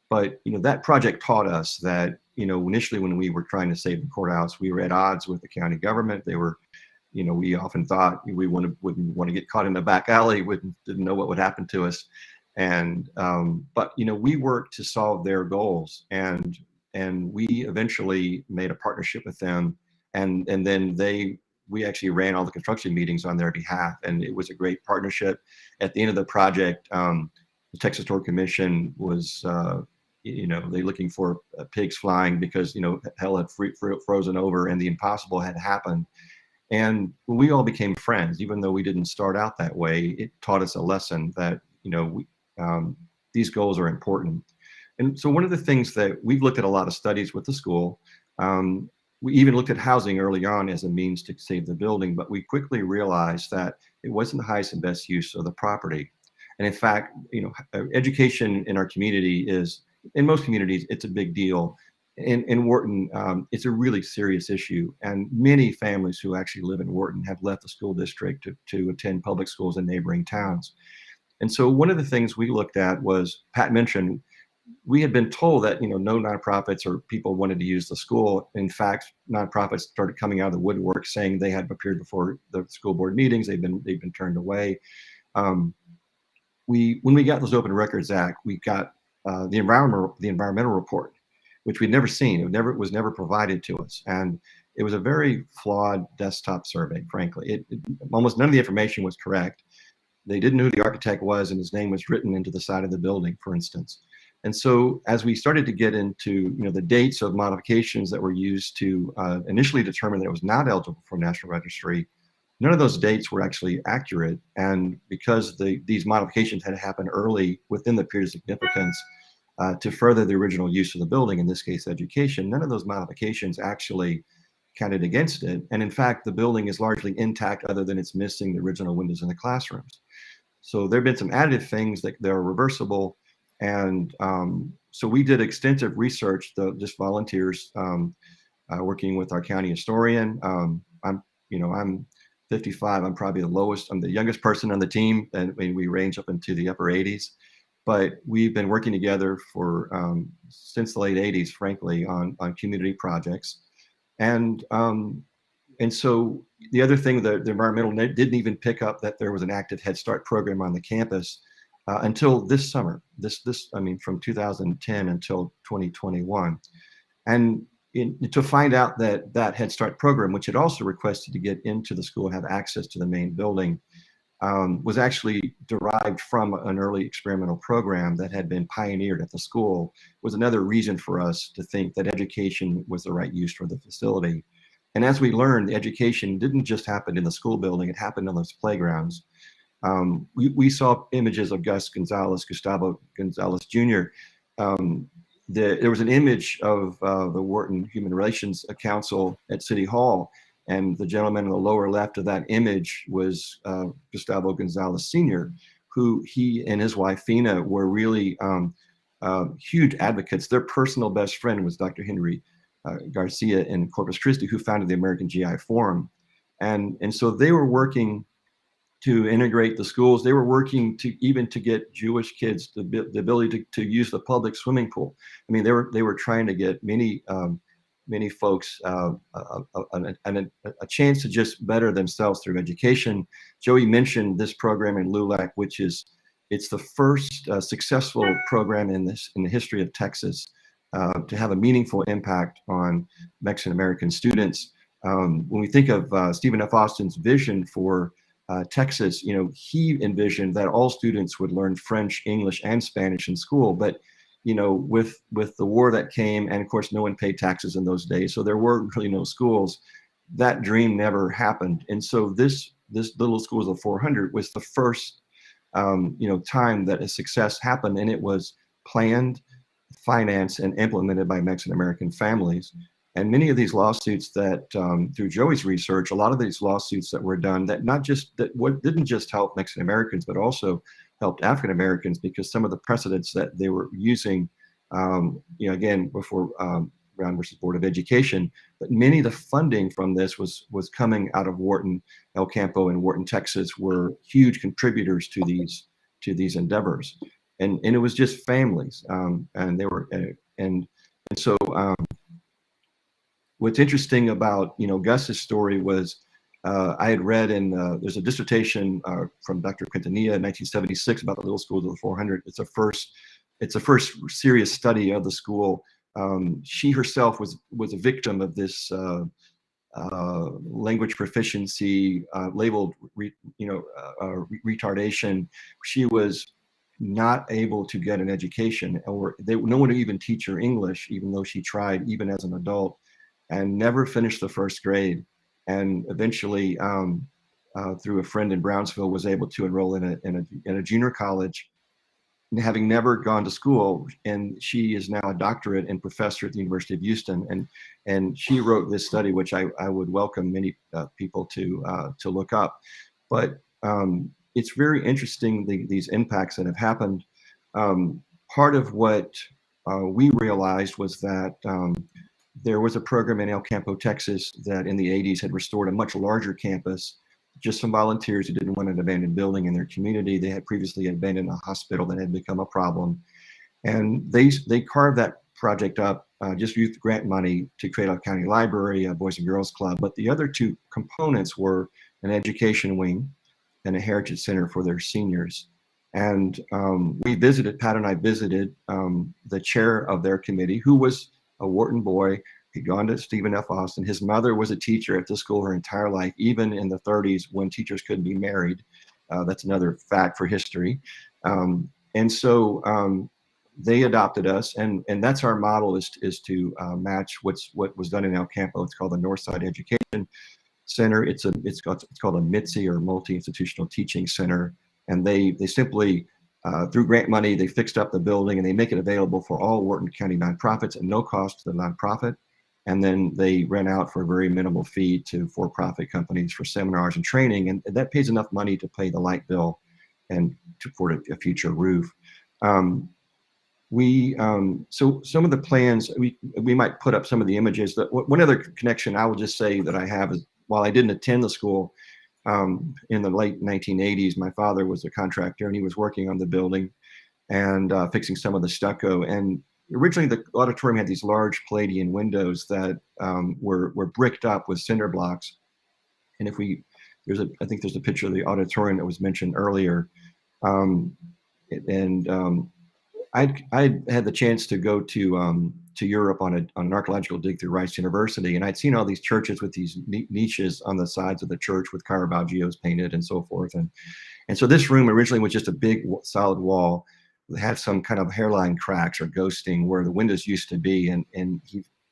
But that project taught us that initially when we were trying to save the courthouse, we were at odds with the county government. They were, we often thought we wouldn't want to get caught in the back alley, didn't know what would happen to us, and but we worked to solve their goals, and we eventually made a partnership with them, and then they we actually ran all the construction meetings on their behalf, and it was a great partnership. At the end of the project, the Texas Historic Commission was, they looking for pigs flying because, hell had frozen over and the impossible had happened. And we all became friends, even though we didn't start out that way. It taught us a lesson that, these goals are important. And so one of the things that we've looked at a lot of studies with the school, we even looked at housing early on as a means to save the building, but we quickly realized that it wasn't the highest and best use of the property. And in fact, education in our community is, in most communities, it's a big deal. In Wharton, it's a really serious issue. And many families who actually live in Wharton have left the school district to attend public schools in neighboring towns. And so one of the things we looked at was, Pat mentioned, we had been told that, no nonprofits or people wanted to use the school. In fact, nonprofits started coming out of the woodwork saying they had appeared before the school board meetings. They've been turned away. When we got those Open Records Act, we got the environmental report, which we'd never seen. It was never provided to us, and it was a very flawed desktop survey. Frankly, almost none of the information was correct. They didn't know who the architect was, and his name was written into the side of the building, for instance. And so, as we started to get into the dates of modifications that were used to initially determine that it was not eligible for National Registry, none of those dates were actually accurate. And because these modifications had happened early within the period of significance to further the original use of the building, in this case education, none of those modifications actually counted against it. And in fact, the building is largely intact other than it's missing the original windows in the classrooms. So there have been some additive things that are reversible. And so we did extensive research, just volunteers working with our county historian. I'm 55. I'm probably the lowest. I'm the youngest person on the team, and we range up into the upper 80s. But we've been working together for since the late 80s, frankly, on community projects. And so the other thing, the environmental didn't even pick up that there was an active Head Start program on the campus until this summer. From 2010 until 2021. And to find out that Head Start program, which had also requested to get into the school and have access to the main building, was actually derived from an early experimental program that had been pioneered at the school, was another reason for us to think that education was the right use for the facility. And as we learned, the education didn't just happen in the school building, it happened on those playgrounds. We saw images of Gustavo Gonzalez Jr. There was an image of the Wharton Human Relations Council at City Hall, and the gentleman on the lower left of that image was Gustavo Gonzalez Sr., who he and his wife Fina were really huge advocates. Their personal best friend was Dr. Henry Garcia in Corpus Christi, who founded the American GI Forum. And so they were working to integrate the schools. They were working to get Jewish kids the ability to use the public swimming pool. I mean, they were trying to get many folks a chance to just better themselves through education. Joey mentioned this program in LULAC, it's the first successful program in the history of Texas to have a meaningful impact on Mexican American students. When we think of Stephen F. Austin's vision for Texas, he envisioned that all students would learn French, English, and Spanish in school. But with the war that came, and of course, no one paid taxes in those days, so there were really no schools. That dream never happened. And so this little schools of 400 was the first, time that a success happened, and it was planned, financed, and implemented by Mexican American families. And many of these lawsuits that, through Joey's research, a lot of these lawsuits that were done that didn't just help Mexican Americans, but also helped African Americans, because some of the precedents that they were using, again, before Brown versus Board of Education, but many of the funding from this was coming out of Wharton. El Campo and Wharton, Texas were huge contributors to these endeavors. And it was just families, and they were, and so, what's interesting about Gus's story was I had read there's a dissertation from Dr. Quintanilla in 1976 about the little schools of the 400. It's a first serious study of the school. She herself was a victim of this language proficiency, labeled retardation. She was not able to get an education, or no one would even teach her English, even though she tried, even as an adult, and never finished the first grade. And eventually, through a friend in Brownsville, was able to enroll in a junior college, having never gone to school. And she is now a doctorate and professor at the University of Houston. And she wrote this study, which I would welcome many people to look up. But it's very interesting, these impacts that have happened. Part of what we realized was that there was a program in El Campo, Texas, that in the 80s had restored a much larger campus, just some volunteers who didn't want an abandoned building in their community. They had previously abandoned a hospital that had become a problem. And they carved that project up, just used grant money to create a county library, a Boys and Girls Club. But the other two components were an education wing and a heritage center for their seniors. And Pat and I visited the chair of their committee, who was a Wharton boy. He'd gone to Stephen F. Austin. His mother was a teacher at the school her entire life, even in the 30s when teachers couldn't be married. That's another fact for history. And so they adopted us, and that's our model, is to match what was done in El Campo. It's called the Northside Education Center. It's called a MITSI, or Multi-Institutional Teaching Center, and they simply through grant money, they fixed up the building and they make it available for all Wharton County nonprofits at no cost to the nonprofit. And then they rent out for a very minimal fee to for-profit companies for seminars and training. And that pays enough money to pay the light bill and to afford a future roof. So some of the plans, we might put up some of the images. One other connection I will just say that I have is, while I didn't attend the school, in the late 1980s, my father was a contractor and he was working on the building and fixing some of the stucco. And originally the auditorium had these large Palladian windows that were bricked up with cinder blocks. And I think there's a picture of the auditorium that was mentioned earlier. I had the chance to go to Europe on an archaeological dig through Rice University, and I'd seen all these churches with these niches on the sides of the church with Caravaggios painted and so forth. And so this room originally was just a big solid wall that had some kind of hairline cracks or ghosting where the windows used to be. And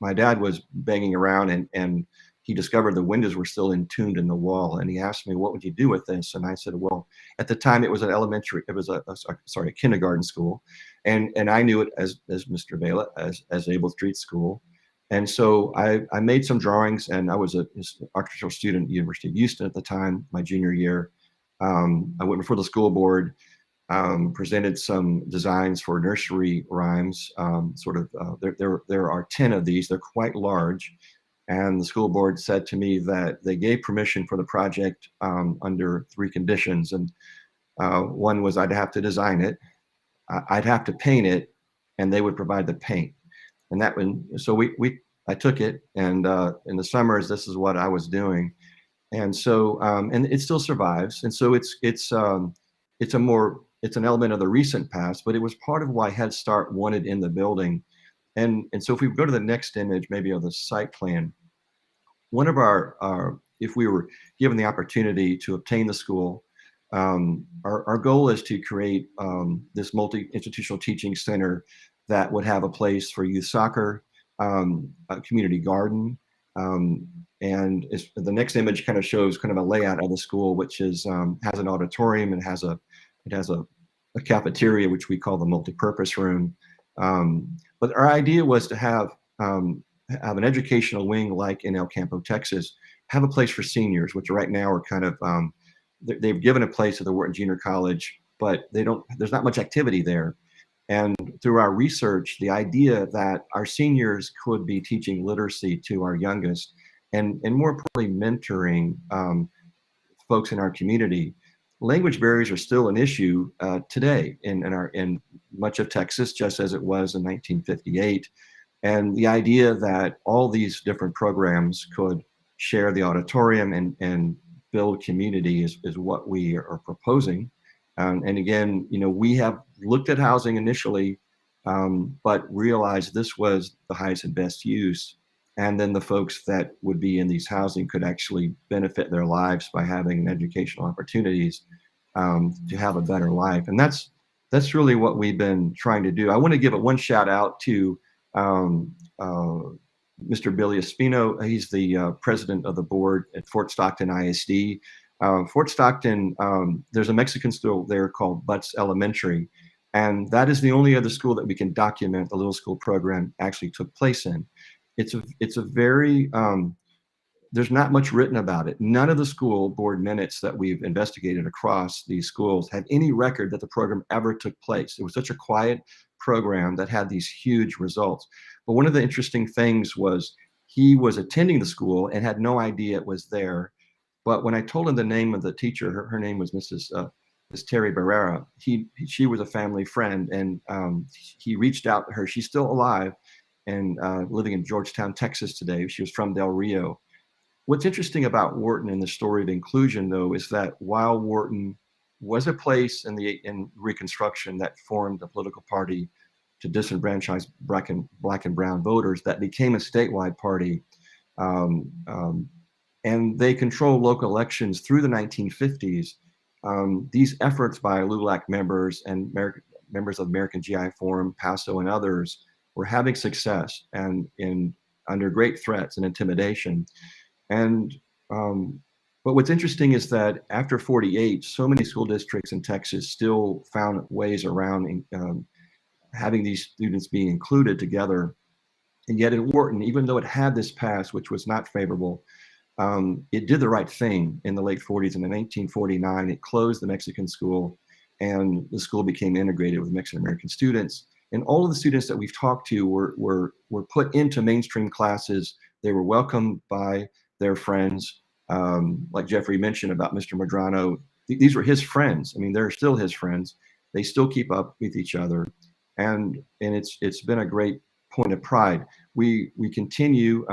my dad was banging around and he discovered the windows were still entombed in the wall. And he asked me, what would you do with this? And I said, well, at the time it was a kindergarten school. And I knew it as Mr. Vela, as Abel Street School. And so I made some drawings, and I was an architectural student at the University of Houston at the time, my junior year. I went before the school board, presented some designs for nursery rhymes. There are 10 of these, they're quite large. And the school board said to me that they gave permission for the project under 3 conditions. And one was I'd have to design it, I'd have to paint it, and they would provide the paint. And I took it, and in the summers, this is what I was doing. And so, and it still survives. And so it's an element of the recent past, but it was part of why Head Start wanted in the building. And so if we go to the next image, maybe of the site plan, one of if we were given the opportunity to obtain the school, our goal is to create this multi-institutional teaching center that would have a place for youth soccer, a community garden, and the next image kind of shows kind of a layout of the school, which is has an auditorium and has a cafeteria, which we call the multi-purpose room. But our idea was to have an educational wing like in El Campo, Texas, have a place for seniors, which right now are kind of they've given a place at the Wharton Junior College, but there's not much activity there. And through our research, the idea that our seniors could be teaching literacy to our youngest, and more importantly, mentoring folks in our community. Language barriers are still an issue today in much of Texas, just as it was in 1958. And the idea that all these different programs could share the auditorium and build community is what we are proposing. And again, we have looked at housing initially, but realized this was the highest and best use. and then the folks that would be in these housing could actually benefit their lives by having educational opportunities to have a better life. And that's really what we've been trying to do. I want to give one shout out to Mr. Billy Espino. He's the president of the board at Fort Stockton ISD. Fort Stockton, there's a Mexican school there called Butts Elementary, and that is the only other school that we can document the little school program actually took place in. It's a very, there's not much written about it. None of the school board minutes that we've investigated across these schools have any record that the program ever took place. It was such a quiet program that had these huge results. But one of the interesting things was he was attending the school and had no idea it was there. But when I told him the name of the teacher, her name was Miss Terry Barrera. She was a family friend, and he reached out to her. She's still alive and living in Georgetown, Texas today. She was from Del Rio. What's interesting about Wharton and the story of inclusion, though, is that while Wharton was a place in Reconstruction that formed a political party to disenfranchise black and brown voters, that became a statewide party, and they controlled local elections through the 1950s. These efforts by LULAC members and members of American GI Forum, PASO, and others were having success and under great threats and intimidation. And but what's interesting is that after 48, so many school districts in Texas still found ways around having these students being included together. And yet in Wharton, even though it had this past, which was not favorable, it did the right thing in the late 40s. And in 1949, it closed the Mexican school, and the school became integrated with Mexican American students. And all of the students that we've talked to were put into mainstream classes. They were welcomed by their friends. Like Jeffrey mentioned about Mr. Medrano, these were his friends. I mean, they're still his friends. They still keep up with each other. And it's been a great point of pride. We continue,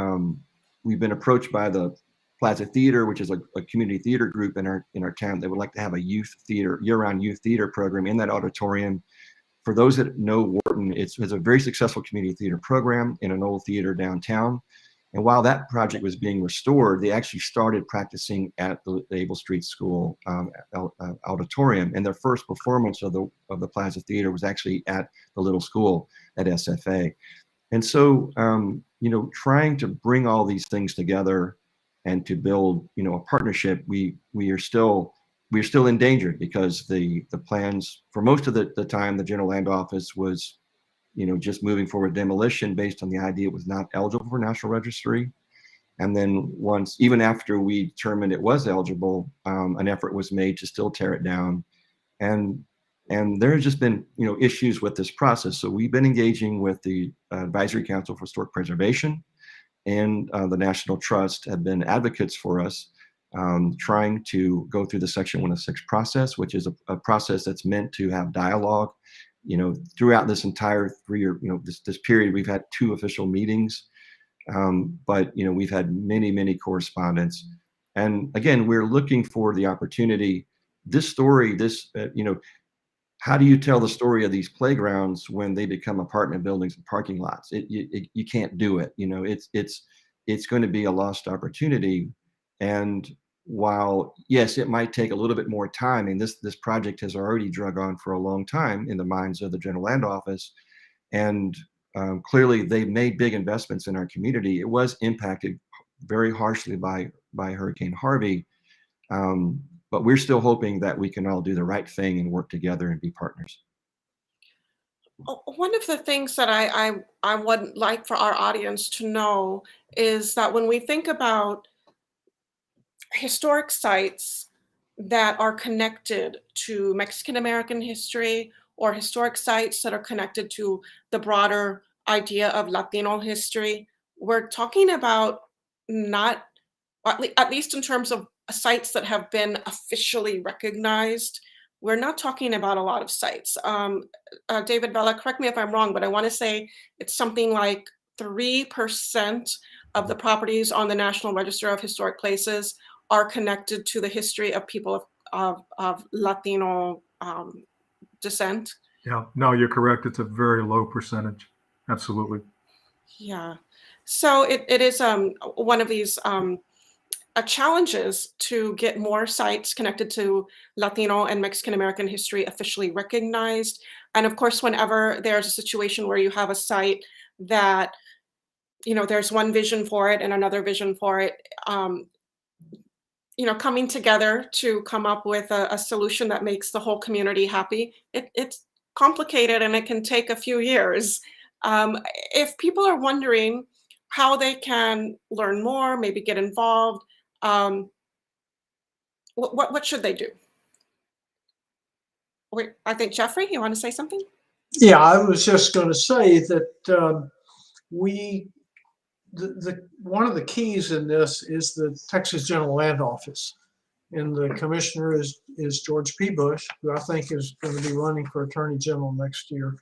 we've been approached by the Plaza Theater, which is a community theater group in our town that would like to have a youth theater, year-round youth theater program in that auditorium. For those that know Wharton, it's a very successful community theater program in an old theater downtown. And while that project was being restored, they actually started practicing at the Able Street School auditorium. And their first performance of the Plaza Theater was actually at the little school at SFA. And so, trying to bring all these things together and to build, a partnership, we're still endangered because the plans for most of the time, the General Land Office was just moving forward demolition based on the idea it was not eligible for National Registry. And then even after we determined it was eligible, an effort was made to still tear it down. And there's just been, issues with this process. So we've been engaging with the Advisory Council for Historic Preservation, and the National Trust have been advocates for us, trying to go through the Section 106 process, which is a process that's meant to have dialogue. Throughout this entire 3-year, this period, we've had 2 official meetings, but we've had many correspondence. And again, we're looking for the opportunity. This story, how do you tell the story of these playgrounds when they become apartment buildings and parking lots? You can't do it. It's going to be a lost opportunity. And while, yes, it might take a little bit more time, and this project has already drug on for a long time in the minds of the General Land Office, and clearly they've made big investments in our community. It was impacted very harshly by Hurricane Harvey, but we're still hoping that we can all do the right thing and work together and be partners. One of the things that I would like for our audience to know is that when we think about historic sites that are connected to Mexican American history, or historic sites that are connected to the broader idea of Latino history, we're talking about not, at least in terms of sites that have been officially recognized, we're not talking about a lot of sites. David Vela, correct me if I'm wrong, but I want to say it's something like 3% of the properties on the National Register of Historic Places are connected to the history of people of Latino descent. Yeah, no, you're correct. It's a very low percentage. Absolutely. Yeah. So it is one of these challenges to get more sites connected to Latino and Mexican American history officially recognized. And of course, whenever there's a situation where you have a site that, there's one vision for it and another vision for it, coming together to come up with a solution that makes the whole community happy, it's complicated and it can take a few years. If people are wondering how they can learn more, maybe get involved, what should they do? Wait, I think Jeffrey, you want to say something? Yeah, I was just going to say that one of the keys in this is the Texas General Land Office, and the commissioner is George P. Bush, who I think is going to be running for Attorney General next year.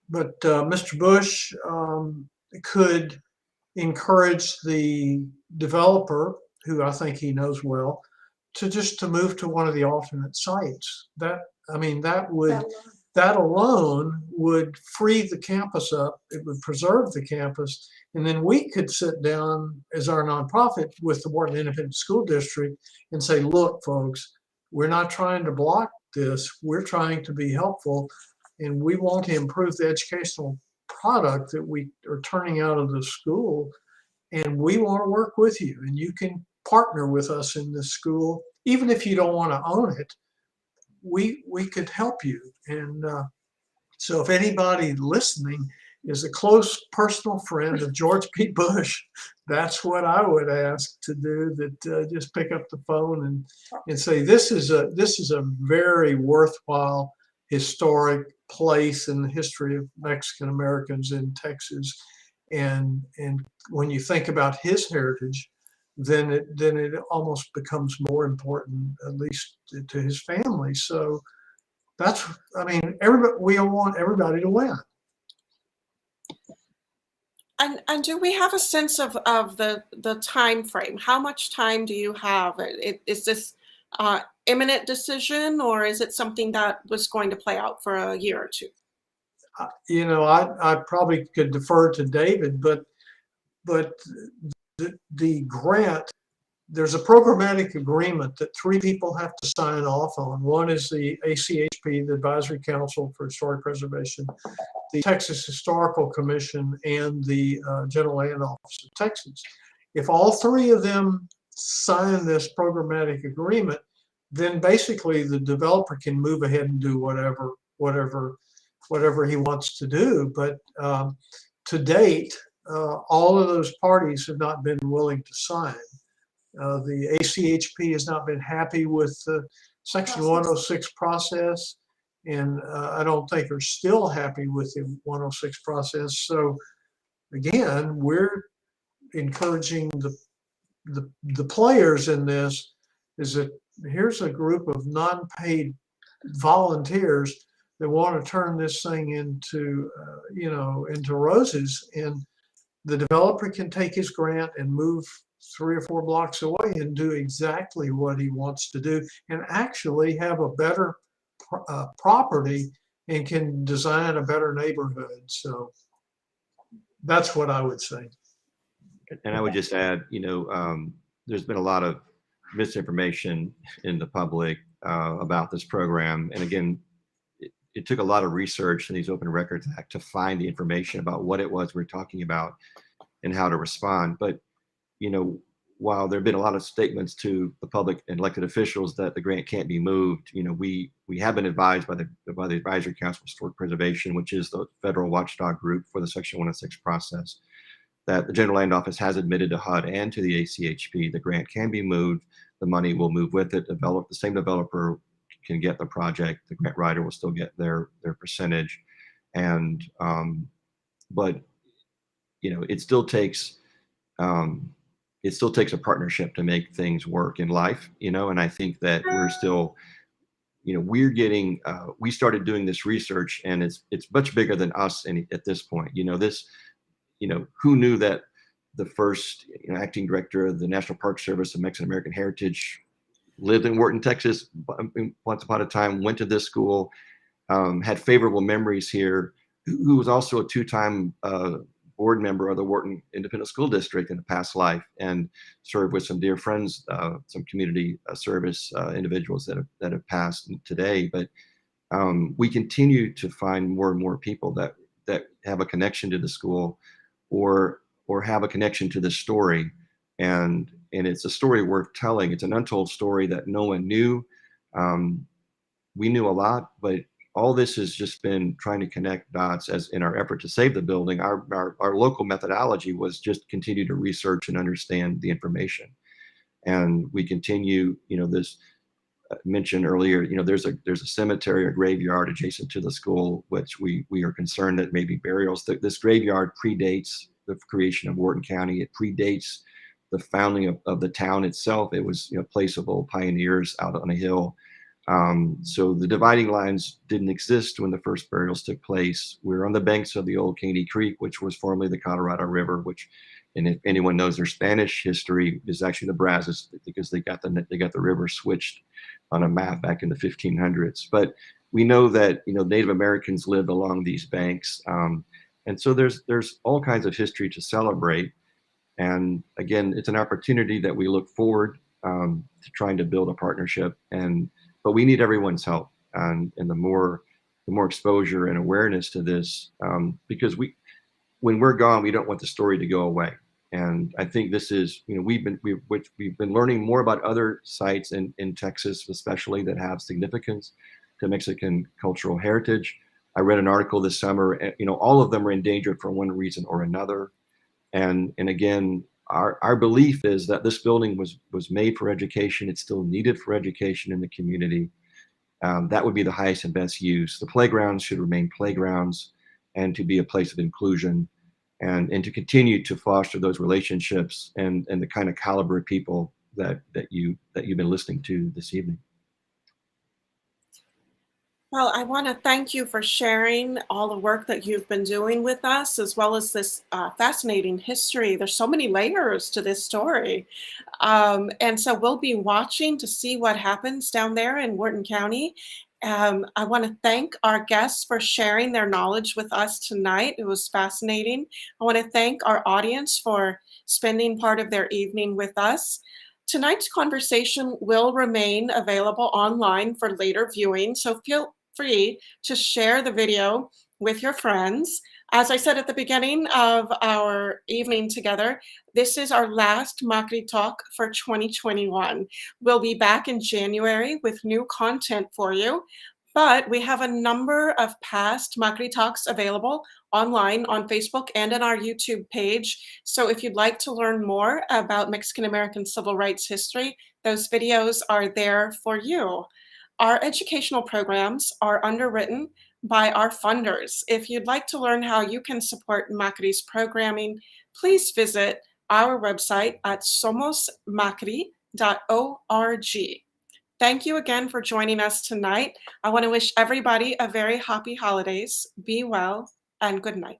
But Mr. Bush could encourage the developer, who I think he knows well, to move to one of the alternate sites. That alone would free the campus up. It would preserve the campus. And then we could sit down as our nonprofit with the Wharton Independent School District and say, look, folks, we're not trying to block this. We're trying to be helpful. And we want to improve the educational product that we are turning out of the school. And we want to work with you. And you can partner with us in this school. Even if you don't want to own it, we could help you. And so if anybody listening is a close personal friend of George P. Bush, that's what I would ask to do, that just pick up the phone and say, this is a very worthwhile historic place in the history of Mexican Americans in Texas. And when you think about his heritage, then it almost becomes more important, at least to his family. So we want everybody to win. And do we have a sense of the time frame? How much time do you have? Is this imminent decision, or is it something that was going to play out for a year or two? I probably could defer to David, but the grant, there's a programmatic agreement that 3 people have to sign off on. One is the ACHP, the Advisory Council for Historic Preservation, the Texas Historical Commission, and the General Land Office of Texas. If all 3 of them sign this programmatic agreement, then basically the developer can move ahead and do whatever he wants to do. But to date, all of those parties have not been willing to sign. The ACHP has not been happy with the Section 106 process, and I don't think are still happy with the 106 process. So again, we're encouraging the players in this, is that here's a group of non-paid volunteers that want to turn this thing into roses, and the developer can take his grant and move 3 or 4 blocks away and do exactly what he wants to do, and actually have a better property and can design a better neighborhood. So that's what I would say. And I would just add, there's been a lot of misinformation in the public about this program. And again, it took a lot of research in these Open Records Act to find the information about what it was we're talking about and how to respond. But, while there have been a lot of statements to the public and elected officials that the grant can't be moved, we have been advised by the Advisory Council for Historic Preservation, which is the federal watchdog group for the Section 106 process, that the General Land Office has admitted to HUD and to the ACHP the grant can be moved. The money will move with it. The same developer can get the project. The grant writer will still get their percentage, and but it still takes a partnership to make things work in life, and I think that we're still, we started doing this research, and it's much bigger than us at this point. Who knew that the first acting director of the National Park Service of Mexican American Heritage lived in Wharton, Texas, once upon a time, went to this school, had favorable memories here, who was also a 2-time board member of the Wharton Independent School District in a past life, and served with some dear friends, some community service individuals that have passed today. But we continue to find more and more people that have a connection to the school, or have a connection to the story, and it's a story worth telling. It's an untold story that no one knew. We knew a lot, but all this has just been trying to connect dots. As in our effort to save the building, our local methodology was just continue to research and understand the information. And we continue, this mentioned earlier, there's a cemetery or graveyard adjacent to the school, which we are concerned that maybe burials. This graveyard predates the creation of Wharton County. It predates the founding of the town itself. It was a place of old pioneers out on a hill. So the dividing lines didn't exist when the first burials took place. We're on the banks of the old Caney Creek, which was formerly the Colorado River, which, and if anyone knows their Spanish history, is actually the Brazos, because they got the river switched on a map back in the 1500s. But we know that Native Americans lived along these banks, and so there's all kinds of history to celebrate. And again, it's an opportunity that we look forward to trying to build a partnership. But we need everyone's help, and the more exposure and awareness to this, because when we're gone, we don't want the story to go away. And I think this is, we've been learning more about other sites in Texas, especially, that have significance to Mexican cultural heritage. I read an article this summer, all of them are endangered for one reason or another. And again, our belief is that this building was made for education. It's still needed for education in the community. That would be the highest and best use. The playgrounds should remain playgrounds, and to be a place of inclusion, and to continue to foster those relationships and the kind of caliber of people that you've been listening to this evening. Well, I want to thank you for sharing all the work that you've been doing with us, as well as this fascinating history. There's so many layers to this story. And so we'll be watching to see what happens down there in Wharton County. I want to thank our guests for sharing their knowledge with us tonight. It was fascinating. I want to thank our audience for spending part of their evening with us. Tonight's conversation will remain available online for later viewing, so feel free to share the video with your friends. As I said at the beginning of our evening together, this is our last MACRI talk for 2021. We'll be back in January with new content for you, but we have a number of past MACRI talks available online on Facebook and on our YouTube page. So if you'd like to learn more about Mexican American civil rights history, those videos are there for you. Our educational programs are underwritten by our funders. If you'd like to learn how you can support MACRI's programming, please visit our website at somosmacri.org. Thank you again for joining us tonight. I want to wish everybody a very happy holidays. Be well, and good night.